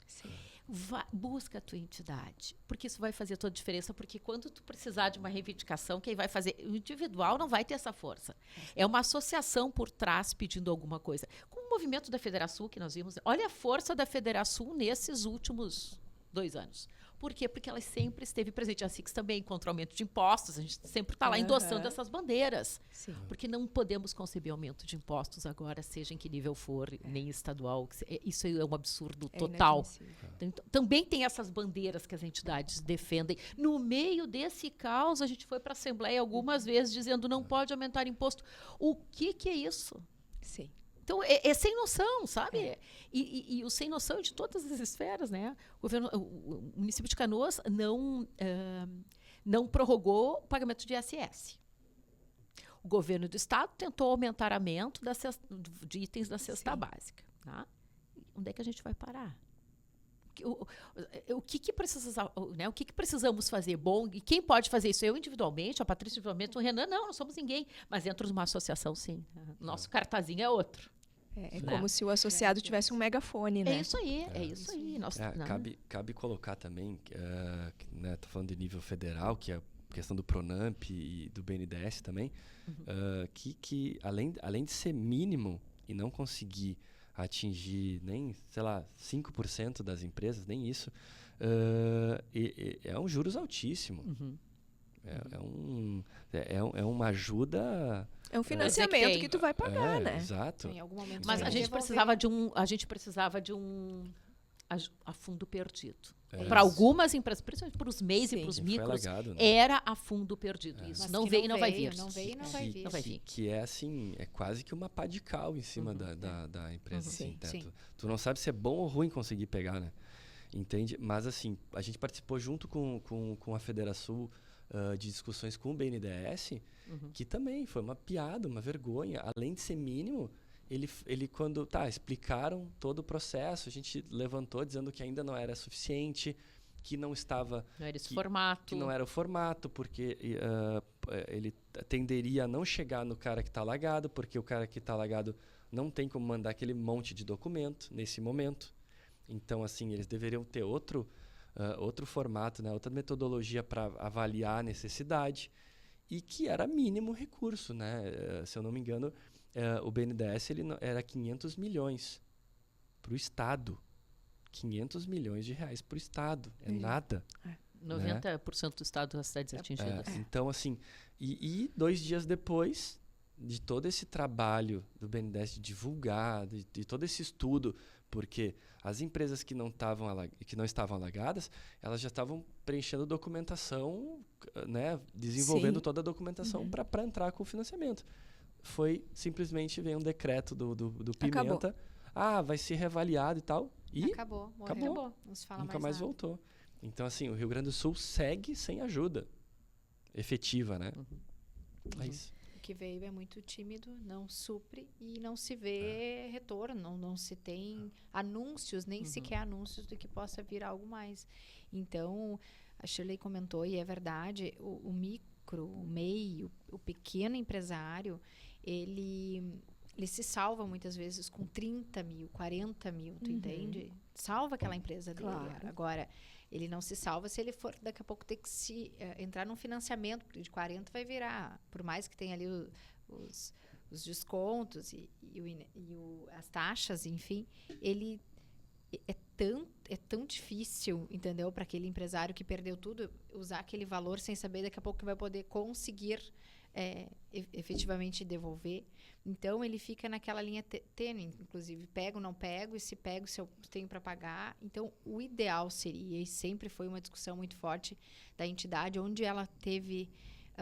Busca a tua entidade, porque isso vai fazer toda a diferença, porque quando tu precisar de uma reivindicação, quem vai fazer? O individual não vai ter essa força. É uma associação por trás pedindo alguma coisa. Com o movimento da Federação que nós vimos, olha a força da Federação nesses últimos 2 anos. Por quê? Porque ela sempre esteve presente. A SIX também, contra o aumento de impostos, a gente sempre está lá endossando essas bandeiras. Sim. Porque não podemos conceber aumento de impostos agora, seja em que nível for, nem estadual. Isso é um absurdo total. Então, também tem essas bandeiras que as entidades defendem. No meio desse caos, a gente foi para a Assembleia algumas vezes dizendo não pode aumentar imposto. O que é isso? Sim. Então, é sem noção, sabe? E o sem noção de todas as esferas, né? O município de Canoas não prorrogou o pagamento de ISS. O governo do estado tentou aumentar de itens da cesta básica. Tá? Onde é que a gente vai parar? O que precisamos fazer bom? E quem pode fazer isso? Eu individualmente, a Patrícia individualmente, o Renan, não somos ninguém. Mas dentro de uma associação, sim. Nosso cartazinho é outro. É como se o associado tivesse um megafone, né? É isso aí, é isso aí. Cabe colocar também, tô falando de nível federal, que é a questão do Pronamp e do BNDES também, que além de ser mínimo e não conseguir atingir nem, 5% das empresas, nem isso, é um juros altíssimo. É uma ajuda... É um financiamento que tu vai pagar, né? Exato. Em algum momento Mas vai a gente devolver. precisava de um a fundo perdido. É. Para algumas empresas, principalmente para os MEIs e Sim. para os Foi micros, alagado, né? era a fundo perdido. Isso Mas não que veio e não vai vir. Não veio e não vai vir. Não vai vir. Que é assim, é quase que uma pá de cal em cima da empresa. Assim, Sim. Tu não sabe se é bom ou ruim conseguir pegar, né? Entende? Mas assim, a gente participou junto com a Federação de discussões com o BNDES, que também foi uma piada, uma vergonha. Além de ser mínimo, ele quando explicaram todo o processo, a gente levantou dizendo que ainda não era suficiente, que não estava... Não era esse formato. Que não era o formato, porque ele tenderia a não chegar no cara que está alagado, porque o cara que está alagado não tem como mandar aquele monte de documento nesse momento. Então, assim, eles deveriam ter outro formato, né? Outra metodologia para avaliar a necessidade, e que era mínimo recurso, né? Se eu não me engano, o BNDES era 500 milhões para o Estado. 500 milhões de reais para o Estado. É nada. 90% do estado das cidades atingidas. Então, assim, e 2 dias depois de todo esse trabalho do BNDES de divulgar, de todo esse estudo, porque as empresas que não estavam alagadas, elas já estavam preenchendo documentação, né, desenvolvendo toda a documentação para entrar com o financiamento. Veio um decreto do Pimenta, vai ser reavaliado e tal, e acabou. Não se fala nunca mais nada. voltou. Então, assim, o Rio Grande do Sul segue sem ajuda efetiva, né? É isso. O que veio é muito tímido, não supre e não se vê retorno, não se tem anúncios, nem sequer anúncios do que possa vir algo mais. Então, a Shirley comentou, e é verdade, o micro, o MEI, o pequeno empresário, ele se salva muitas vezes com 30 mil, 40 mil, tu entende? Salva aquela empresa dele. Claro. Agora, ele não se salva se ele for daqui a pouco ter que entrar num financiamento, porque de 40 vai virar, por mais que tenha ali os descontos e as taxas, enfim, ele é tão difícil, entendeu? Para aquele empresário que perdeu tudo, usar aquele valor sem saber daqui a pouco que vai poder conseguir efetivamente devolver. Então, ele fica naquela linha tênue, inclusive, pego, não pego, e se pego, se eu tenho para pagar. Então, o ideal seria, e sempre foi uma discussão muito forte da entidade, onde ela teve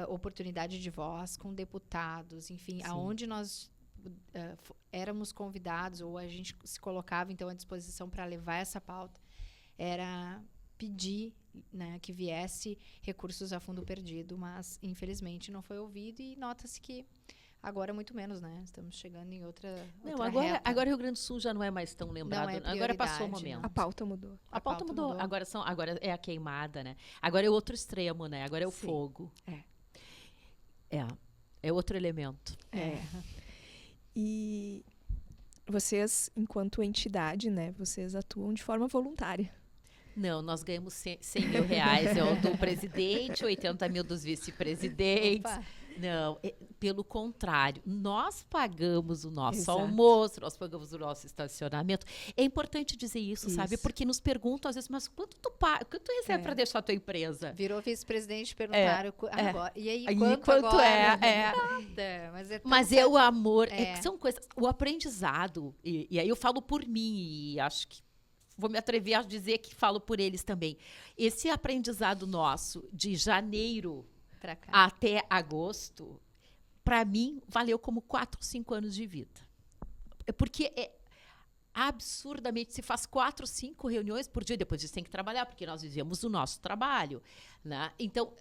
oportunidade de voz com deputados, enfim, aonde nós éramos convidados, ou a gente se colocava, então, à disposição para levar essa pauta, era pedir, né, que viesse recursos a fundo perdido, mas, infelizmente, não foi ouvido, e nota-se que agora muito menos, né? Estamos chegando em outra reta. Agora o Rio Grande do Sul já não é mais tão lembrado. Agora passou o momento. A pauta mudou. A pauta mudou. Agora é a queimada, né? Agora é o outro extremo, né? Agora é o fogo. É outro elemento. E vocês, enquanto entidade, né? Vocês atuam de forma voluntária. Não, nós ganhamos 100 mil reais do presidente, 80 mil dos vice-presidentes. Não, pelo contrário, nós pagamos o nosso almoço, nós pagamos o nosso estacionamento. É importante dizer isso, sabe? Porque nos perguntam às vezes, mas quanto tu recebe para deixar a tua empresa? Virou vice-presidente, perguntaram agora. E aí, quanto agora? Nada. Mas o amor, são coisas, o aprendizado, e aí eu falo por mim, e acho que vou me atrever a dizer que falo por eles também. Esse aprendizado nosso de janeiro até agosto, para mim, valeu como 4, 5 anos de vida. Porque absurdamente, se faz 4, 5 reuniões por dia, depois disso tem que trabalhar, porque nós vivemos o nosso trabalho, né? Então,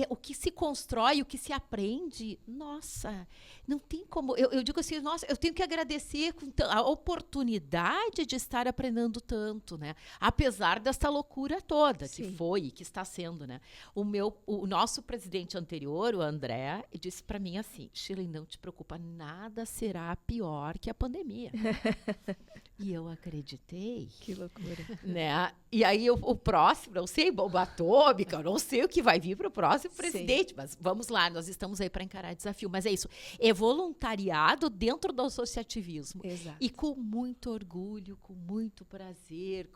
o que se constrói, o que se aprende, nossa, não tem como. Eu digo assim, nossa, eu tenho que agradecer a oportunidade de estar aprendendo tanto, né? Apesar dessa loucura toda que foi e que está sendo, né? O nosso presidente anterior, o André, disse para mim assim: Shirley, não te preocupa, nada será pior que a pandemia. E eu acreditei. Que loucura. Né? E aí o próximo, não sei, bomba atômica, eu não sei o que vai vir para o próximo presidente, mas vamos lá, nós estamos aí para encarar desafio. Mas é isso, é voluntariado dentro do associativismo. Exato. E com muito orgulho, com muito prazer,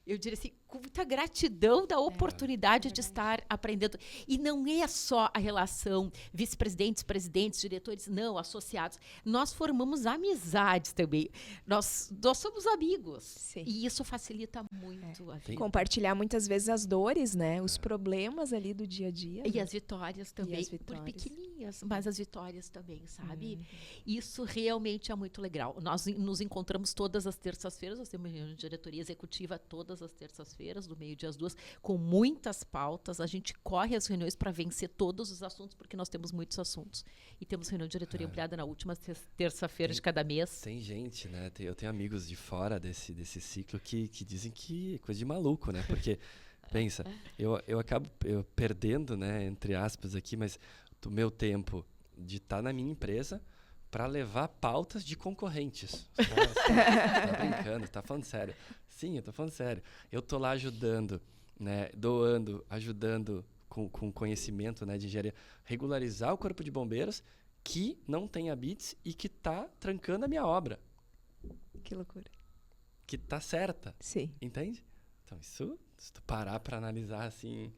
eu diria assim, com muita gratidão da oportunidade de estar aprendendo. E não é só a relação vice-presidentes, presidentes, diretores, não, associados. Nós formamos amizades também. Nós somos amigos. Sim. E isso facilita muito a vida. Compartilhar muitas vezes as dores, né? Os problemas ali do dia a dia. E as vitórias também. As vitórias. Por pequenininhas, mas as vitórias também, sabe? Isso realmente é muito legal. Nós nos encontramos todas as terças-feiras, nós temos uma reunião de diretoria executiva todas as terças-feiras, do meio-dia às 2, com muitas pautas. A gente corre as reuniões para vencer todos os assuntos, porque nós temos muitos assuntos. E temos reunião de diretoria ampliada na última terça-feira de cada mês. Tem gente, né? Eu tenho amigos de fora desse ciclo que dizem que é coisa de maluco, né? Porque, pensa, eu acabo perdendo, né, entre aspas aqui, mas do meu tempo de estar na minha empresa para levar pautas de concorrentes. Tá brincando, tá falando sério. Sim, eu tô falando sério. Eu tô lá ajudando, né, ajudando com conhecimento, né, de engenharia, regularizar o corpo de bombeiros, que não tem a Beats e que tá trancando a minha obra, Que loucura. que tá certa, Sim. entende? Então isso, se tu parar pra analisar assim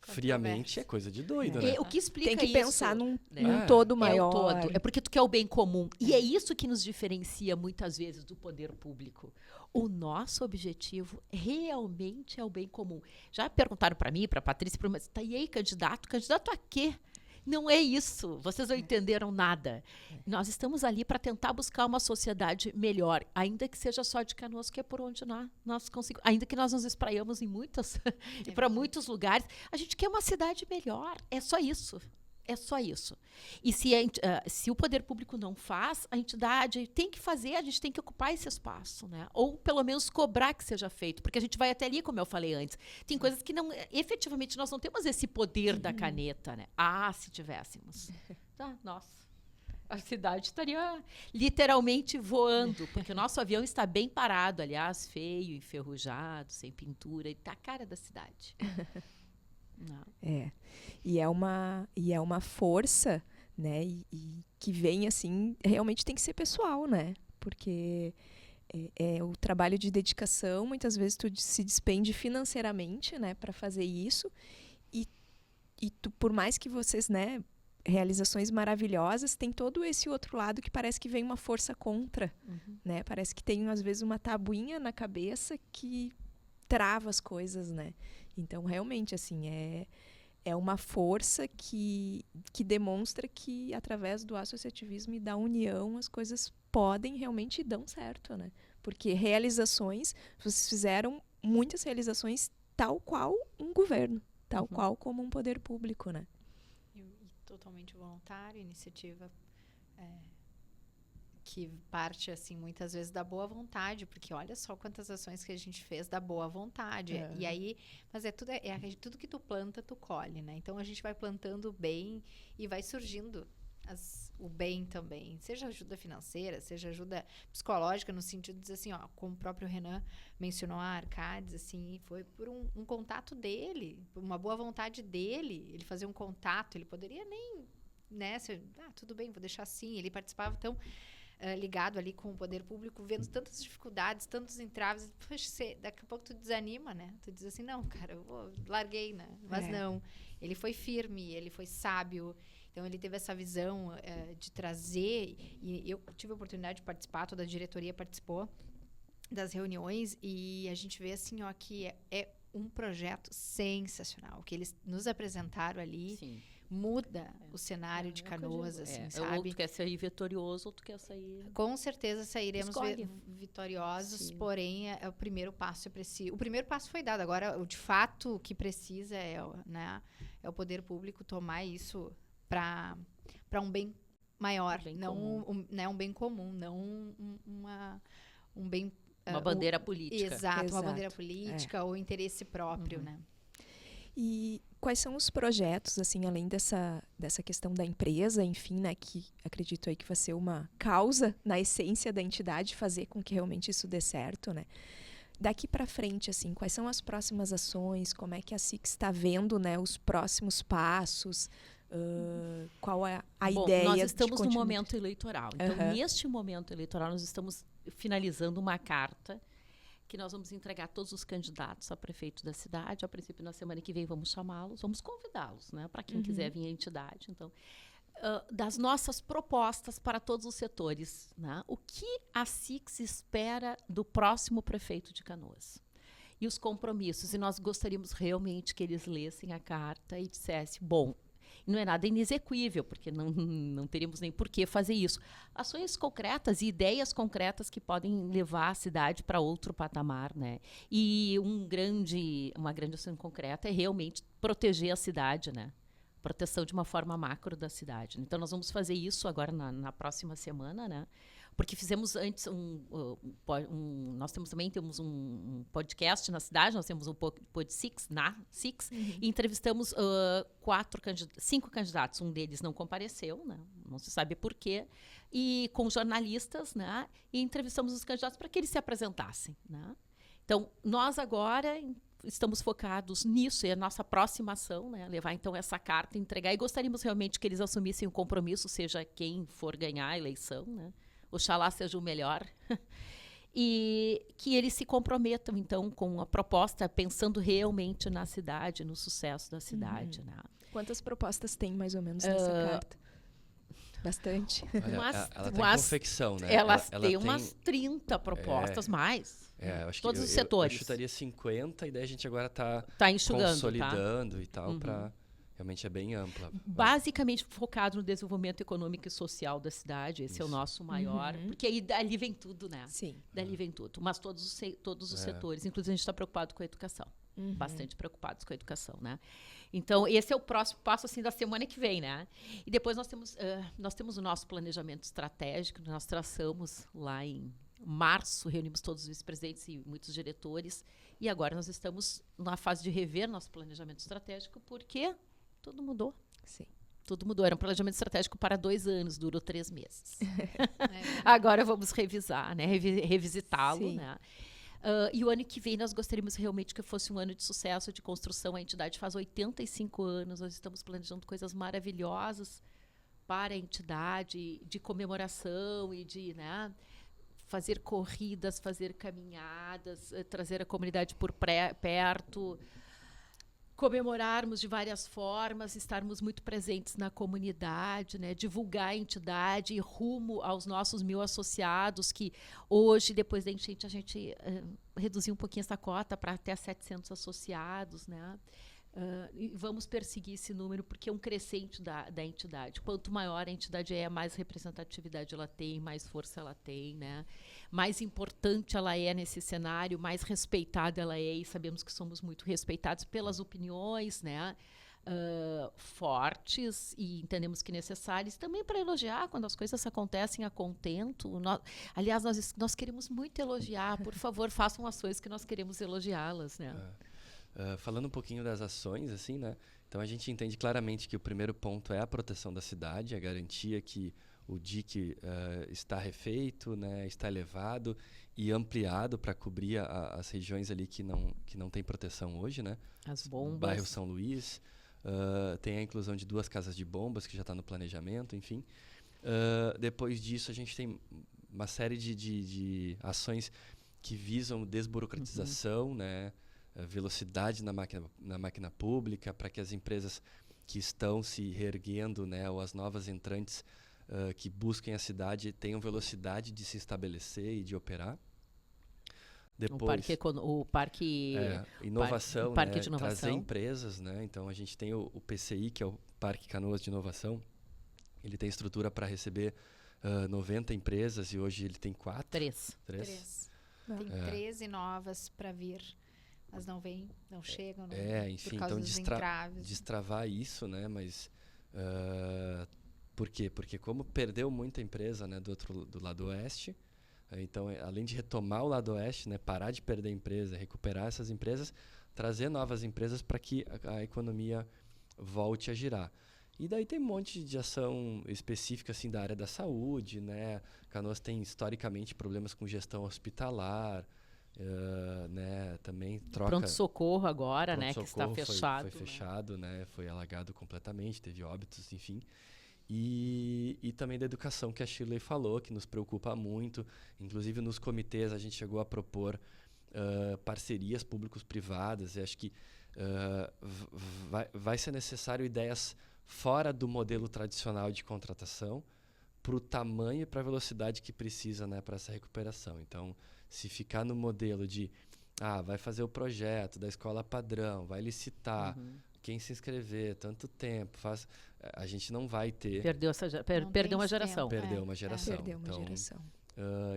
friamente, é coisa de doido, É. né? E o que explica Tem que isso, pensar num né? todo É maior. o todo. É porque tu quer o bem comum. E é isso que nos diferencia muitas vezes do poder público. O nosso objetivo realmente é o bem comum. Já perguntaram para mim, para a Patrícia, tá, e aí, candidato? Candidato a quê? Não é isso. Vocês não entenderam nada. Nós estamos ali para tentar buscar uma sociedade melhor, ainda que seja só de Canoas, que é por onde nós conseguimos. Ainda que nós nos espraiamos em muitas e para muitos lugares, a gente quer uma cidade melhor. É só isso. É só isso. E se o poder público não faz, a entidade tem que fazer, a gente tem que ocupar esse espaço, né? Ou pelo menos cobrar que seja feito, porque a gente vai até ali, como eu falei antes. Tem coisas que não, efetivamente, nós não temos esse poder da caneta, né? Ah, se tivéssemos. Tá, nossa. A cidade estaria literalmente voando, porque o nosso avião está bem parado, aliás, feio, enferrujado, sem pintura, e tá a cara da cidade. Não. É. E é uma força, né? E que vem assim, realmente tem que ser pessoal, né? Porque é o trabalho de dedicação, muitas vezes tu se despende financeiramente, né, para fazer isso. E tu, por mais que vocês, né, realizações maravilhosas, tem todo esse outro lado que parece que vem uma força contra, né? Parece que tem às vezes uma tabuinha na cabeça que trava as coisas, né? Então, realmente, assim, é uma força que demonstra que, através do associativismo e da união, as coisas podem realmente e dão certo, né? Porque realizações, vocês fizeram muitas realizações tal qual um governo, tal qual como um poder público, né? E totalmente voluntário, iniciativa que parte, assim, muitas vezes da boa vontade, porque olha só quantas ações que a gente fez da boa vontade. E aí, mas tudo que tu planta, tu colhe, né? Então a gente vai plantando bem e vai surgindo o bem também. Seja ajuda financeira, seja ajuda psicológica, no sentido de dizer assim, ó, como o próprio Renan mencionou a Arcades, assim, foi por um contato dele, por uma boa vontade dele, ele fazia um contato, ele poderia nem, né, tudo bem, vou deixar assim, ele participava tão ligado ali com o poder público, vendo tantas dificuldades, tantos entraves, daqui a pouco tu desanima, né? Tu diz assim, não, cara, larguei, né? Mas não, ele foi firme, ele foi sábio, então ele teve essa visão de trazer, e eu tive a oportunidade de participar, toda a diretoria participou das reuniões, e a gente vê assim, ó, que é um projeto sensacional, que eles nos apresentaram ali. Sim. Muda o cenário de Canoas, assim, sabe? Ou tu quer sair vitorioso, ou tu quer sair... Com certeza sairemos vitoriosos, Sim. Porém, o primeiro passo é preciso. O primeiro passo foi dado, agora, de fato, o que precisa é o poder público tomar isso para um bem maior, não um bem comum, não um bem... Uma bandeira política. Exato, uma bandeira política ou interesse próprio, né? E quais são os projetos, assim, além dessa questão da empresa, enfim, né, que acredito aí que vai ser uma causa na essência da entidade, fazer com que realmente isso dê certo, né? Daqui para frente, assim, quais são as próximas ações? Como é que a SIC está vendo, né, os próximos passos? Qual é a ideia? Nós estamos no momento eleitoral. Então, Uhum. neste momento eleitoral, nós estamos finalizando uma carta que nós vamos entregar a todos os candidatos a prefeito da cidade. A princípio, na semana que vem, vamos chamá-los, vamos convidá-los, né, para quem quiser vir à entidade. Então, das nossas propostas para todos os setores, né, o que a SIC espera do próximo prefeito de Canoas? E os compromissos. E nós gostaríamos realmente que eles lessem a carta e dissessem, bom, não é nada inexequível, porque não teríamos nem por que fazer isso. Ações concretas e ideias concretas que podem levar a cidade para outro patamar, né? E uma grande ação concreta é realmente proteger a cidade, né? Proteção de uma forma macro da cidade. Então, nós vamos fazer isso agora na próxima semana, né? Porque fizemos antes nós temos um podcast na cidade, nós temos um Pod6 na SIC, e entrevistamos 5 candidatos, um deles não compareceu, né? Não se sabe por quê, e com jornalistas, né? E entrevistamos os candidatos para que eles se apresentassem, né? Então, nós agora estamos focados nisso, é a nossa próxima ação, né? Levar então essa carta, entregar, e gostaríamos realmente que eles assumissem o compromisso, seja quem for ganhar a eleição, né? Oxalá seja o melhor. E que eles se comprometam, então, com a proposta, pensando realmente na cidade, no sucesso da cidade. Né? Quantas propostas tem, mais ou menos, nessa carta? Bastante. Olha, ela tem confecção, né? Elas têm umas 30 propostas, mais. Acho todos que os setores. Eu chutaria 50, e daí a gente agora está enxugando, consolidando e tal, para... Realmente é bem ampla. Basicamente focado no desenvolvimento econômico e social da cidade. Esse é o nosso maior. Porque aí dali vem tudo, né? Sim. Dali vem tudo. Mas todos os setores. Inclusive, a gente está preocupado com a educação. Bastante preocupados com a educação, né? Então, esse é o próximo passo, assim, da semana que vem, né? E depois nós temos o nosso planejamento estratégico. Nós traçamos lá em março, reunimos todos os vice-presidentes e muitos diretores. E agora nós estamos na fase de rever nosso planejamento estratégico, porque... tudo mudou. Sim. Tudo mudou. Era um planejamento estratégico para 2 anos, durou 3 meses. Agora vamos revisar, né? Revisitá-lo, né? E o ano que vem nós gostaríamos realmente que fosse um ano de sucesso, de construção. A entidade faz 85 anos, nós estamos planejando coisas maravilhosas para a entidade, de comemoração e de, né, fazer corridas, fazer caminhadas, trazer a comunidade por perto, comemorarmos de várias formas, estarmos muito presentes na comunidade, né? Divulgar a entidade rumo aos nossos 1.000 associados, que hoje, depois da enchente, a gente reduziu um pouquinho essa cota para até 700 associados, né? E vamos perseguir esse número, porque é um crescente da entidade. Quanto maior a entidade é, mais representatividade ela tem, mais força ela tem, né? Mais importante ela é nesse cenário, mais respeitada ela é, e sabemos que somos muito respeitados pelas opiniões, né? Fortes, e entendemos que necessárias, também para elogiar quando as coisas acontecem a contento. Aliás, nós queremos muito elogiar, por favor, façam ações que nós queremos elogiá-las, né? Falando um pouquinho das ações, assim, né? Então a gente entende claramente que o primeiro ponto é a proteção da cidade, a garantia que o dique está refeito, né, está elevado e ampliado para cobrir as regiões ali que não tem proteção hoje, né? As bombas. Bairro São Luís, tem a inclusão de 2 casas de bombas que já está no planejamento, enfim. Depois disso a gente tem uma série de ações que visam desburocratização, né? Velocidade na máquina pública, para que as empresas que estão se reerguendo, né, ou as novas entrantes que busquem a cidade tenham velocidade de se estabelecer e de operar. Depois, o parque inovação, parque né, de inovação. trazer empresas, né? Então a gente tem o PCI, que é o Parque Canoas de Inovação. Ele tem estrutura para receber 90 empresas, e hoje ele tem 4. 3. Tem 13 novas para vir. Mas não vêm, não chegam, enfim, por causa então dos entraves. destravar isso, né? Mas por quê? Porque como perdeu muita empresa, né, do lado oeste, então além de retomar o lado oeste, né, parar de perder empresa, recuperar essas empresas, trazer novas empresas para que a economia volte a girar. E daí tem um monte de ação específica, assim, da área da saúde, né? Canoas tem historicamente problemas com gestão hospitalar. Né, também troca... Pronto-socorro agora, né, que está fechado. Foi fechado, né, foi alagado completamente, teve óbitos, enfim. E também da educação, que a Shirley falou, que nos preocupa muito. Inclusive, nos comitês, a gente chegou a propor parcerias públicos-privadas. E acho que vai ser necessário ideias fora do modelo tradicional de contratação, para o tamanho e para a velocidade que precisa, né, para essa recuperação. Então, se ficar no modelo de vai fazer o projeto da escola padrão, vai licitar, quem se inscrever, tanto tempo, a gente não vai ter... Perdeu uma geração. Perdeu uma geração. Perdeu uma geração.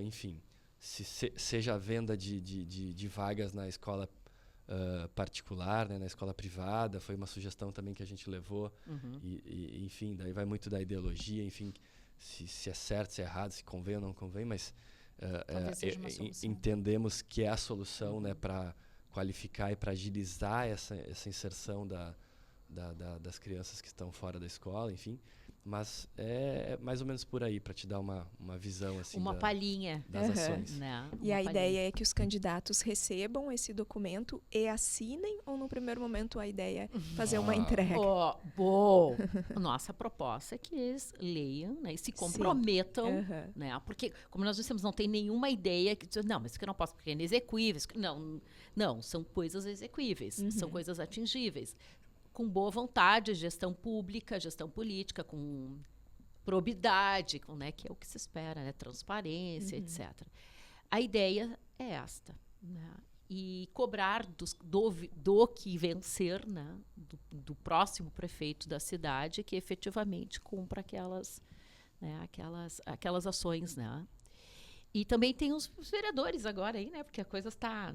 Enfim, seja a venda de vagas na escola particular, né, na escola privada, foi uma sugestão também que a gente levou. E enfim, daí vai muito da ideologia, enfim, se é certo, se é errado, se convém ou não convém, mas entendemos que é a solução, né, para qualificar e para agilizar essa inserção das crianças que estão fora da escola, enfim. Mas é mais ou menos por aí, para te dar uma visão assim Uma palhinha. das ações. Né? E a ideia é que os candidatos recebam esse documento e assinem, ou no primeiro momento a ideia é fazer uma entrega? Bom, nossa proposta é que eles leiam, né, e se comprometam, né? Porque, como nós dissemos, não tem nenhuma ideia que diz, não, mas isso que eu não posso, porque é inexequível. Não, são coisas exequíveis, são coisas atingíveis. Com boa vontade, gestão pública, gestão política, com probidade, né, que é o que se espera, né, transparência, etc. A ideia é esta, né, e cobrar do que vencer, né, do próximo prefeito da cidade que efetivamente cumpra aquelas ações, né. E também tem os vereadores agora aí, né, porque a coisa está...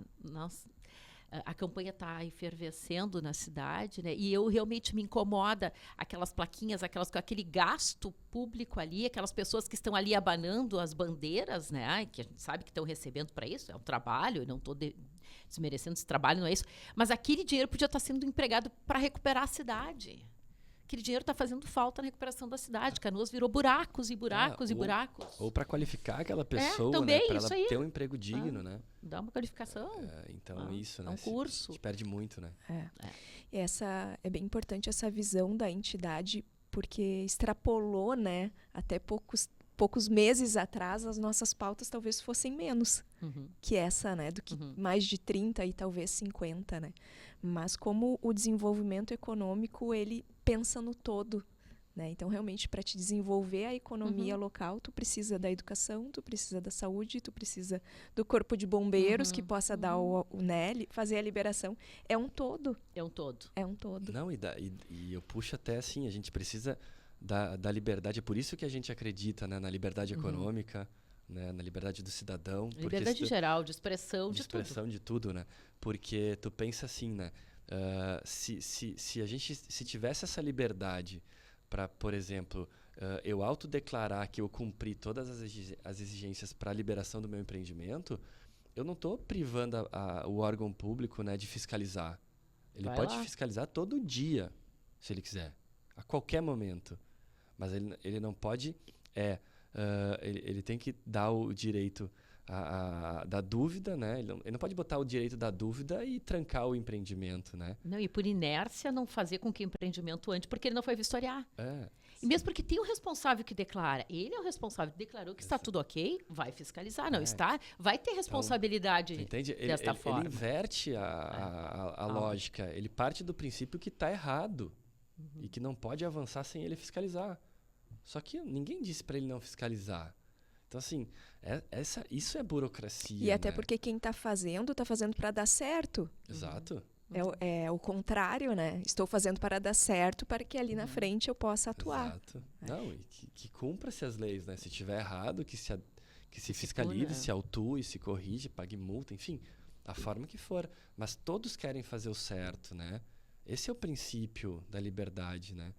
A campanha está efervescendo na cidade, né? E eu realmente me incomoda aquelas plaquinhas, aquele gasto público ali, aquelas pessoas que estão ali abanando as bandeiras, né? Que a gente sabe que estão recebendo para isso, é um trabalho, eu não estou desmerecendo esse trabalho, não é isso. Mas aquele dinheiro podia estar sendo empregado para recuperar a cidade. Aquele dinheiro está fazendo falta na recuperação da cidade. Canoas virou buracos e buracos e buracos. Ou para qualificar aquela pessoa, também, né? Para ela aí. ter um emprego digno, né? Dá uma qualificação. Então, isso, né? É um curso. Se perde muito, né? E é bem importante essa visão da entidade, porque extrapolou, né? Até poucos meses atrás, as nossas pautas talvez fossem menos que essa, né? Do que mais de 30 e talvez 50, né? Mas como o desenvolvimento econômico, ele pensa no todo, né? Então, realmente, para te desenvolver a economia local, tu precisa da educação, tu precisa da saúde, tu precisa do corpo de bombeiros que possa dar o NEL, fazer a liberação. É um todo. É um todo. É um todo. Não, e eu puxo até assim, a gente precisa da liberdade. É por isso que a gente acredita, né, na liberdade econômica, né, na liberdade do cidadão. Liberdade geral, de expressão, de expressão de tudo, né? Porque tu pensa assim, né? Se a gente tivesse essa liberdade para, por exemplo, eu autodeclarar que eu cumpri todas as exigências para a liberação do meu empreendimento, eu não estou privando o órgão público, né, de fiscalizar. Ele pode fiscalizar todo dia, se ele quiser, a qualquer momento. Mas ele não pode... ele tem que dar o direito da dúvida, né? Ele não pode botar o direito da dúvida e trancar o empreendimento, né? Não, e por inércia não fazer com que o empreendimento ande, porque ele não foi vistoriar. E mesmo porque tem o responsável que declara. Ele é o responsável que declarou que está tudo ok, vai fiscalizar. Não está, vai ter responsabilidade desta forma. Ele inverte a lógica. Ele parte do princípio que está errado e que não pode avançar sem ele fiscalizar. Só que ninguém disse para ele não fiscalizar. Então, assim, isso é burocracia. E até né? porque quem está fazendo para dar certo. Exato. É o contrário, né? Estou fazendo para dar certo, para que ali na frente eu possa atuar. Exato. Não, e que cumpra-se as leis, né? Se tiver errado, que se fiscalize, se autue, se corrige, pague multa, enfim, a forma que for. Mas todos querem fazer o certo, né? Esse é o princípio da liberdade, né?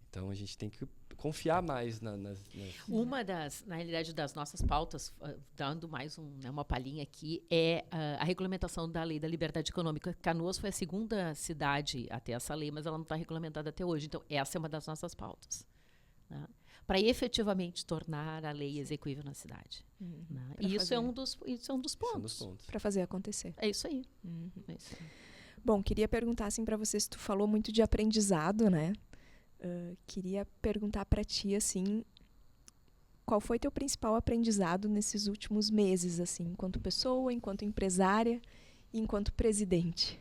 Então, a gente tem que confiar mais nas... Uma na realidade, das nossas pautas, dando mais uma palhinha aqui, é a regulamentação da lei da liberdade econômica. Canoas foi a segunda cidade a ter essa lei, mas ela não está regulamentada até hoje. Então, essa é uma das nossas pautas. Né? Para efetivamente tornar a lei execuível na cidade. Né? E isso é um dos pontos. Para fazer acontecer. É isso aí. É isso aí. Bom, queria perguntar assim, para você, se tu falou muito de aprendizado, né? Queria perguntar para ti, assim, qual foi teu principal aprendizado nesses últimos meses, assim, enquanto pessoa, enquanto empresária e enquanto presidente?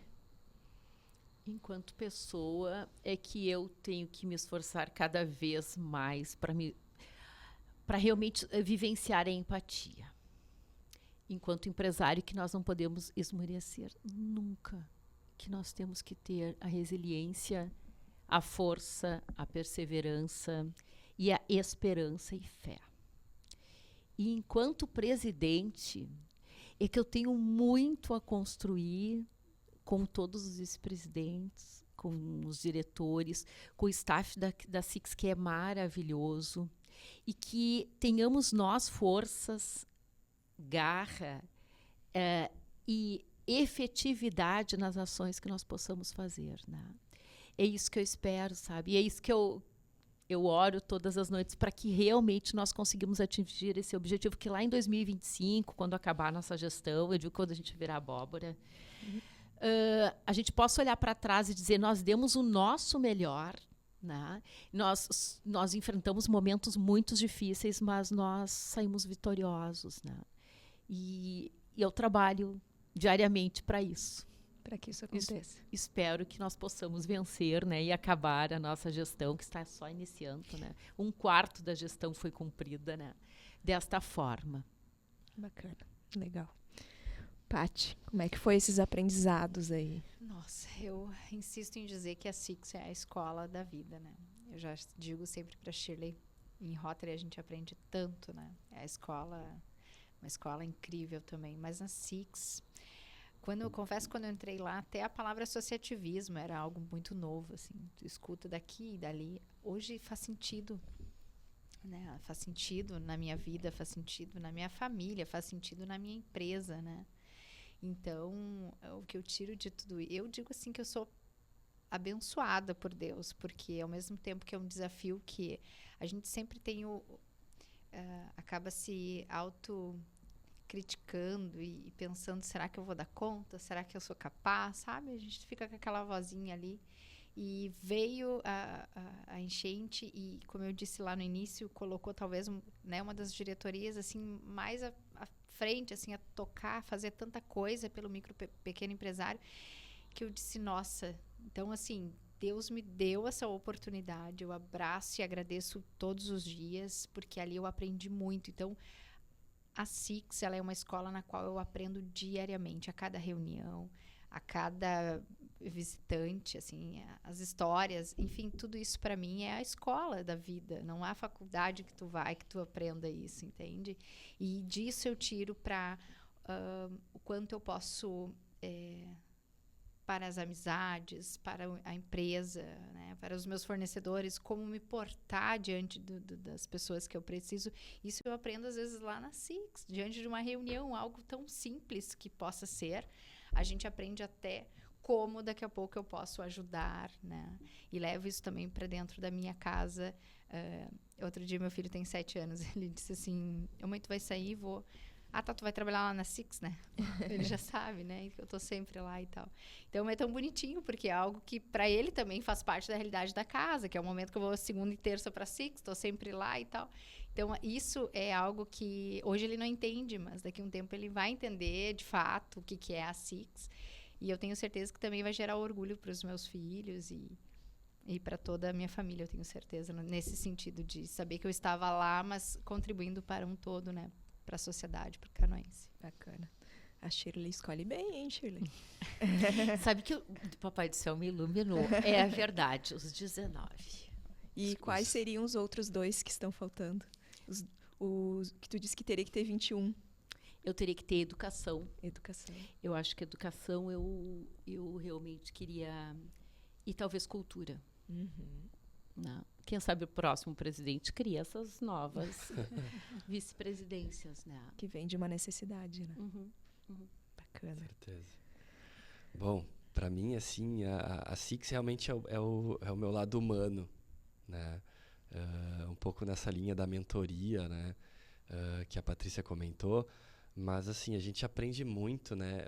Enquanto pessoa, é que eu tenho que me esforçar cada vez mais para realmente vivenciar a empatia. Enquanto empresário, que nós não podemos esmorecer nunca, que nós temos que ter a resiliência, a força, a perseverança e a esperança e fé. E enquanto presidente, é que eu tenho muito a construir com todos os vice-presidentes, com os diretores, com o staff da SIX, que é maravilhoso, e que tenhamos nós forças, garra e efetividade nas ações que nós possamos fazer, né? É isso que eu espero, sabe? E é isso que eu eu oro todas as noites para que realmente nós conseguimos atingir esse objetivo, que lá em 2025, quando acabar a nossa gestão, eu digo quando a gente virar abóbora, a gente possa olhar para trás e dizer, nós demos o nosso melhor, né? Nós enfrentamos momentos muito difíceis, mas nós saímos vitoriosos, né? E eu trabalho diariamente para isso. Para que isso aconteça. Espero que nós possamos vencer, né, e acabar a nossa gestão, que está só iniciando, né? 1/4 da gestão foi cumprida, né, desta forma. Bacana, legal. Paty, como é que foi esses aprendizados aí? Nossa, eu insisto em dizer que a SIX é a escola da vida, né? Eu já digo sempre para Shirley, em Rotary a gente aprende tanto, né? É uma escola incrível também, mas na SIX, quando eu entrei lá, até a palavra associativismo era algo muito novo, assim, tu escuta daqui e dali. Hoje faz sentido, né? Faz sentido na minha vida, faz sentido na minha família, faz sentido na minha empresa, né? Então, o que eu tiro de tudo, eu digo assim que eu sou abençoada por Deus, porque ao mesmo tempo que é um desafio que a gente sempre tem acaba se criticando e pensando, será que eu vou dar conta? Será que eu sou capaz? Sabe? A gente fica com aquela vozinha ali. E veio a enchente e, como eu disse lá no início, colocou talvez, né, uma das diretorias assim mais à frente, assim, a tocar, fazer tanta coisa pelo pequeno empresário, que eu disse, nossa, então assim, Deus me deu essa oportunidade, eu abraço e agradeço todos os dias, porque ali eu aprendi muito. Então, a SIX, ela é uma escola na qual eu aprendo diariamente, a cada reunião, a cada visitante, assim, as histórias, enfim, tudo isso para mim é a escola da vida. Não há faculdade que tu vai que tu aprenda isso, entende? E disso eu tiro para o quanto eu posso para as amizades, para a empresa, né, para os meus fornecedores, como me portar diante das pessoas que eu preciso. Isso eu aprendo às vezes lá na SIX, diante de uma reunião, algo tão simples que possa ser, a gente aprende até como daqui a pouco eu posso ajudar, né? E levo isso também para dentro da minha casa. Outro dia meu filho tem 7 anos, ele disse assim, mãe, tu vai sair, vou... Ah, tá, tu vai trabalhar lá na SIX, né? Ele já sabe, né? Que eu tô sempre lá e tal. Então é tão bonitinho, porque é algo que para ele também faz parte da realidade da casa, que é o momento que eu vou segunda e terça para SIX, tô sempre lá e tal. Então isso é algo que hoje ele não entende, mas daqui a um tempo ele vai entender de fato o que é a SIX. E eu tenho certeza que também vai gerar orgulho para os meus filhos e para toda a minha família, eu tenho certeza, nesse sentido de saber que eu estava lá, mas contribuindo para um todo, né? Para a sociedade, para o canoense. Bacana. A Shirley escolhe bem, hein, Shirley? Sabe que o Papai do Céu me iluminou. É a verdade, os 19. E quais seriam os outros 2 que estão faltando? Os que tu disse que teria que ter 21. Eu teria que ter educação. Educação. Eu acho que educação eu realmente queria... E talvez cultura. Uhum. Não. Quem sabe o próximo presidente cria essas novas vice-presidências, né? Que vem de uma necessidade, né? Uhum. Bacana. Certeza. Bom, para mim, assim, a SIX realmente é o meu lado humano, né? Um pouco nessa linha da mentoria, né? Que a Patrícia comentou. Mas, assim, a gente aprende muito, né?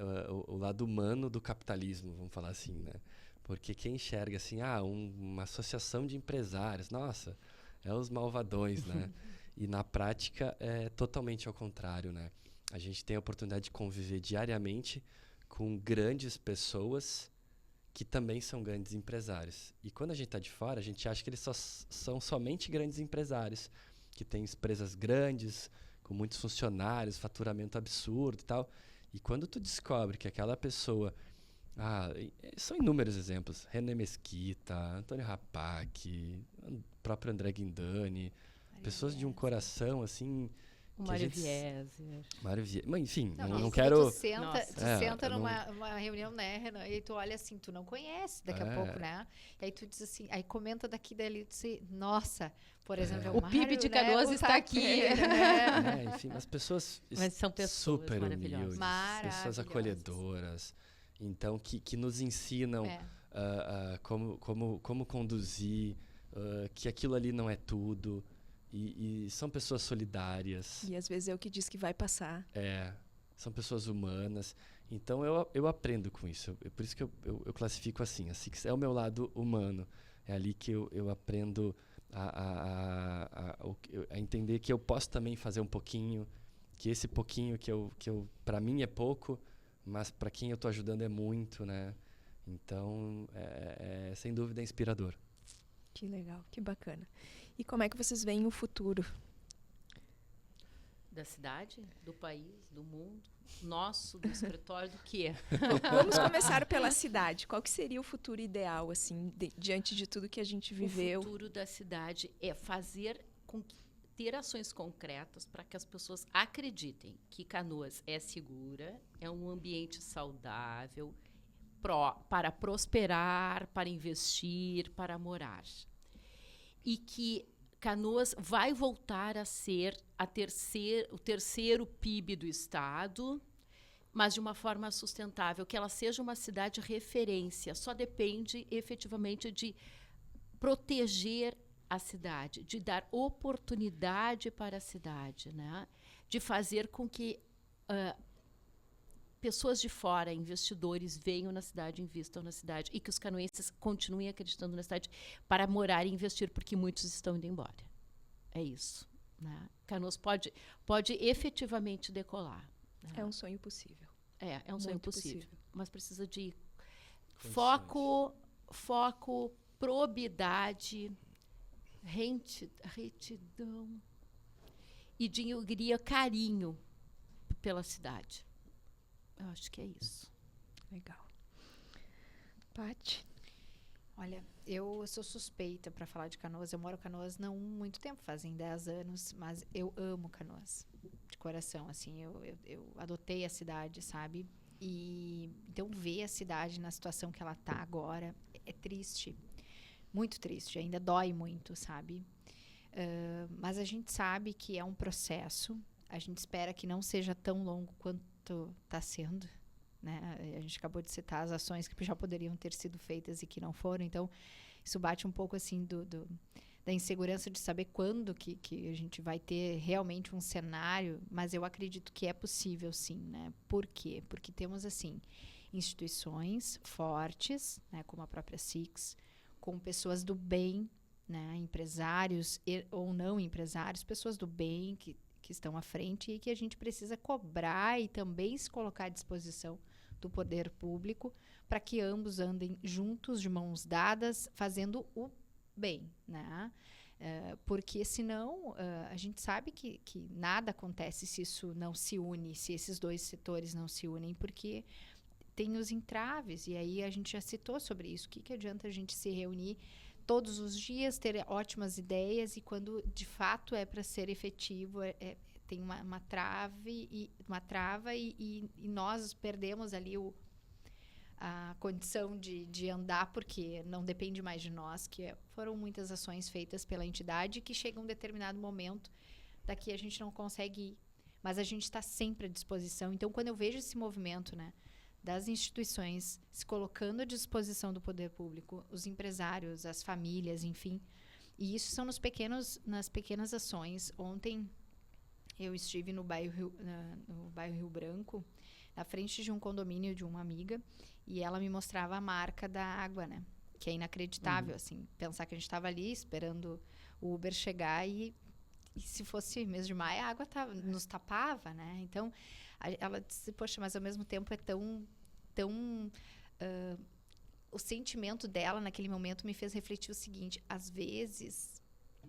O lado humano do capitalismo, vamos falar assim, né? Porque quem enxerga assim, uma associação de empresários, nossa, é os malvadões, né? E na prática é totalmente ao contrário, né? A gente tem a oportunidade de conviver diariamente com grandes pessoas que também são grandes empresários. E quando a gente está de fora, a gente acha que eles são somente grandes empresários, que têm empresas grandes, com muitos funcionários, faturamento absurdo e tal. E quando tu descobre que aquela pessoa... são inúmeros exemplos. René Mesquita, Antônio Rapac, o próprio André Guindani. Pessoas de um coração, assim... O Mário Vieser. Mas, enfim, não Tu quero... senta numa reunião, né, Renan? E aí tu olha assim, tu não conhece daqui a pouco, né? E aí tu diz assim, aí comenta daqui dali, tu diz, nossa, por exemplo, o PIB de Canoas, né, está aqui. Né? Enfim, as pessoas, mas são pessoas super humildes, pessoas acolhedoras. Então, que nos ensinam como conduzir, que aquilo ali não é tudo. E são pessoas solidárias. E às vezes é o que diz que vai passar. São pessoas humanas. Então eu aprendo com isso. Por isso que eu classifico assim. A Six é o meu lado humano. É ali que eu aprendo a entender que eu posso também fazer um pouquinho, que esse pouquinho que eu para mim é pouco, mas para quem eu estou ajudando é muito, né? Então, sem dúvida inspirador. Que legal, que bacana. E como é que vocês veem o futuro? Da cidade, do país, do mundo, nosso, do escritório, do quê? Vamos começar pela cidade. Qual que seria o futuro ideal, assim, diante de tudo que a gente viveu? O futuro da cidade é fazer com que ter ações concretas para que as pessoas acreditem que Canoas é segura, é um ambiente saudável para prosperar, para investir, para morar. E que Canoas vai voltar a ser o terceiro PIB do estado, mas de uma forma sustentável, que ela seja uma cidade referência. Só depende efetivamente de proteger a cidade, de dar oportunidade para a cidade, né? De fazer com que pessoas de fora, investidores, venham na cidade, investam na cidade, e que os canoenses continuem acreditando na cidade para morar e investir, porque muitos estão indo embora. É isso, né? Canoas pode efetivamente decolar. Né? É um sonho possível. É um sonho possível. Mas precisa de Condições. foco, probidade, retidão e, eu diria, carinho pela cidade. Eu acho que é isso. Legal. Paty? Olha, eu sou suspeita para falar de Canoas. Eu moro em Canoas não muito tempo, fazem 10 anos, mas eu amo Canoas, de coração, assim. Eu adotei a cidade, sabe? E então ver a cidade na situação que ela tá agora é triste, muito triste, ainda dói muito, sabe? Mas a gente sabe que é um processo, a gente espera que não seja tão longo quanto está sendo, né? A gente acabou de citar as ações que já poderiam ter sido feitas e que não foram, então isso bate um pouco assim da insegurança de saber quando que a gente vai ter realmente um cenário, mas eu acredito que é possível sim, né? Por quê? Porque temos assim instituições fortes, né, como a própria Six, com pessoas do bem, né, empresários ou não empresários, pessoas do bem que estão à frente e que a gente precisa cobrar e também se colocar à disposição do poder público para que ambos andem juntos, de mãos dadas, fazendo o bem, né? Porque senão a gente sabe que nada acontece se isso não se une, se esses dois setores não se unem, porque tem os entraves, e aí a gente já citou sobre isso. O que adianta a gente se reunir todos os dias, ter ótimas ideias, e quando de fato é para ser efetivo, tem uma trava e nós perdemos ali a condição de andar, porque não depende mais de nós, que foram muitas ações feitas pela entidade que chega um determinado momento daqui a gente não consegue ir, mas a gente está sempre à disposição. Então, quando eu vejo esse movimento, né, das instituições se colocando à disposição do poder público, os empresários, as famílias, enfim. E isso são nas pequenas ações. Ontem eu estive no bairro Rio Branco, na frente de um condomínio de uma amiga, e ela me mostrava a marca da água, né? Que é inacreditável, assim, pensar que a gente estava ali esperando o Uber chegar e se fosse mês de maio, a água nos tapava, né? Então, ela disse, poxa, mas ao mesmo tempo é tão o sentimento dela naquele momento me fez refletir o seguinte: às vezes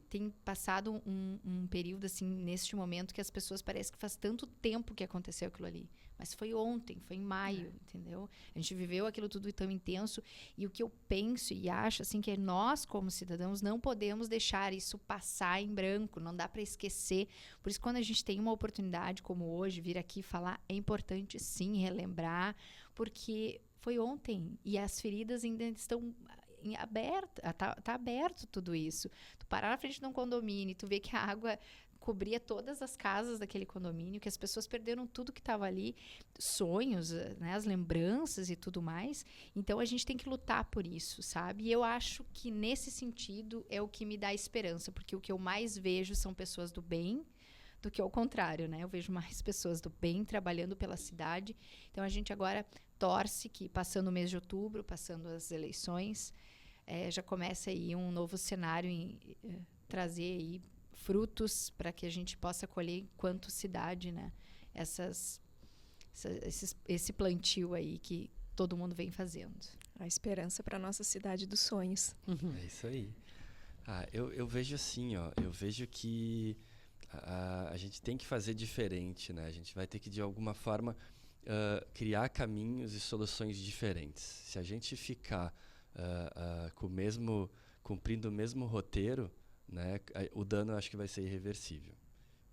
tem passado um período assim neste momento que as pessoas parece que faz tanto tempo que aconteceu aquilo ali, mas foi ontem, foi em maio, entendeu? A gente viveu aquilo tudo tão intenso, e o que eu penso e acho assim que nós como cidadãos não podemos deixar isso passar em branco, não dá para esquecer. Por isso, quando a gente tem uma oportunidade como hoje, vir aqui falar, é importante sim relembrar, porque foi ontem e as feridas ainda estão abertas, tá aberto tudo isso. Tu parar na frente de um condomínio e tu vê que a água cobria todas as casas daquele condomínio, que as pessoas perderam tudo que estava ali, sonhos, né, as lembranças e tudo mais. Então, a gente tem que lutar por isso, sabe? E eu acho que, nesse sentido, é o que me dá esperança, porque o que eu mais vejo são pessoas do bem, do que ao contrário, né? Eu vejo mais pessoas do bem trabalhando pela cidade. Então, a gente agora torce que, passando o mês de outubro, passando as eleições, já comece aí um novo cenário em trazer aí frutos para que a gente possa colher enquanto cidade, né? Esse plantio aí que todo mundo vem fazendo. A esperança para a nossa cidade dos sonhos. É isso aí. Eu vejo assim, ó, eu vejo que a gente tem que fazer diferente, né? A gente vai ter que, de alguma forma, criar caminhos e soluções diferentes. Se a gente ficar cumprindo o mesmo roteiro, né, o dano acho que vai ser irreversível.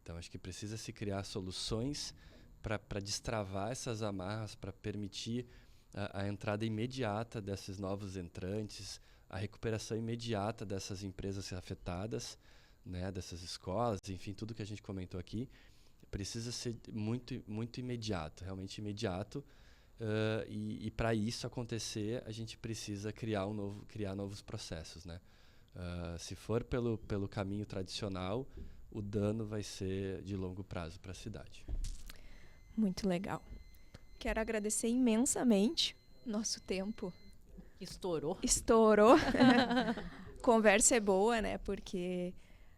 Então, acho que precisa se criar soluções para destravar essas amarras, para permitir a entrada imediata desses novos entrantes, a recuperação imediata dessas empresas afetadas, né, dessas escolas, enfim, tudo que a gente comentou aqui, precisa ser muito, muito imediato, realmente imediato. E para isso acontecer, a gente precisa criar novos processos, né? Se for pelo caminho tradicional, o dano vai ser de longo prazo para a cidade. Muito legal. Quero agradecer imensamente. Nosso tempo estourou. Conversa é boa, né? Porque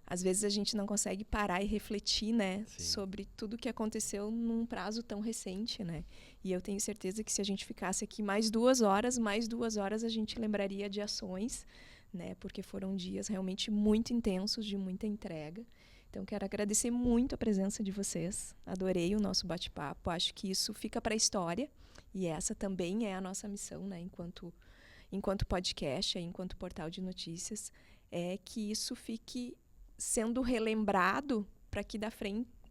às vezes a gente não consegue parar e refletir, né? Sim. Sobre tudo que aconteceu num prazo tão recente, né? E eu tenho certeza que se a gente ficasse aqui mais 2 horas a gente lembraria de ações, né? Porque foram dias realmente muito intensos, de muita entrega. Então, quero agradecer muito a presença de vocês. Adorei o nosso bate-papo. Acho que isso fica para a história. E essa também é a nossa missão, né? Enquanto podcast, enquanto portal de notícias, é que isso fique sendo relembrado para que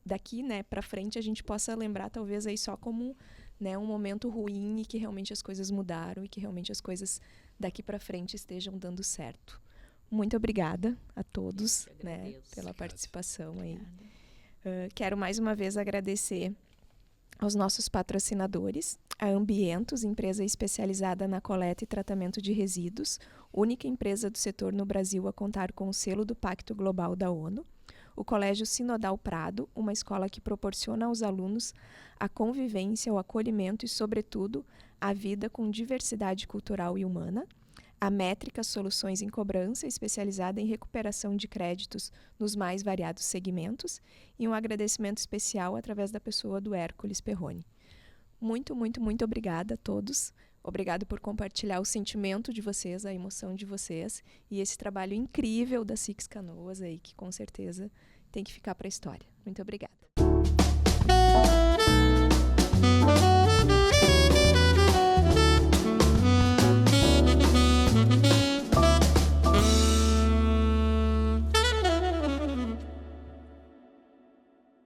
daqui, né, para frente a gente possa lembrar talvez aí só como, né, um momento ruim e que realmente as coisas mudaram e que realmente as coisas daqui para frente estejam dando certo. Muito obrigada a todos, né, pela participação aí. Quero mais uma vez agradecer aos nossos patrocinadores, a Ambientos, empresa especializada na coleta e tratamento de resíduos, única empresa do setor no Brasil a contar com o selo do Pacto Global da ONU, o Colégio Sinodal Prado, uma escola que proporciona aos alunos a convivência, o acolhimento e, sobretudo, a vida com diversidade cultural e humana, a Métrica Soluções em Cobrança, especializada em recuperação de créditos nos mais variados segmentos, e um agradecimento especial através da pessoa do Hércules Perrone. Muito, muito, muito obrigada a todos. Obrigado por compartilhar o sentimento de vocês, a emoção de vocês e esse trabalho incrível da Six Canoas aí, que com certeza tem que ficar para a história. Muito obrigada.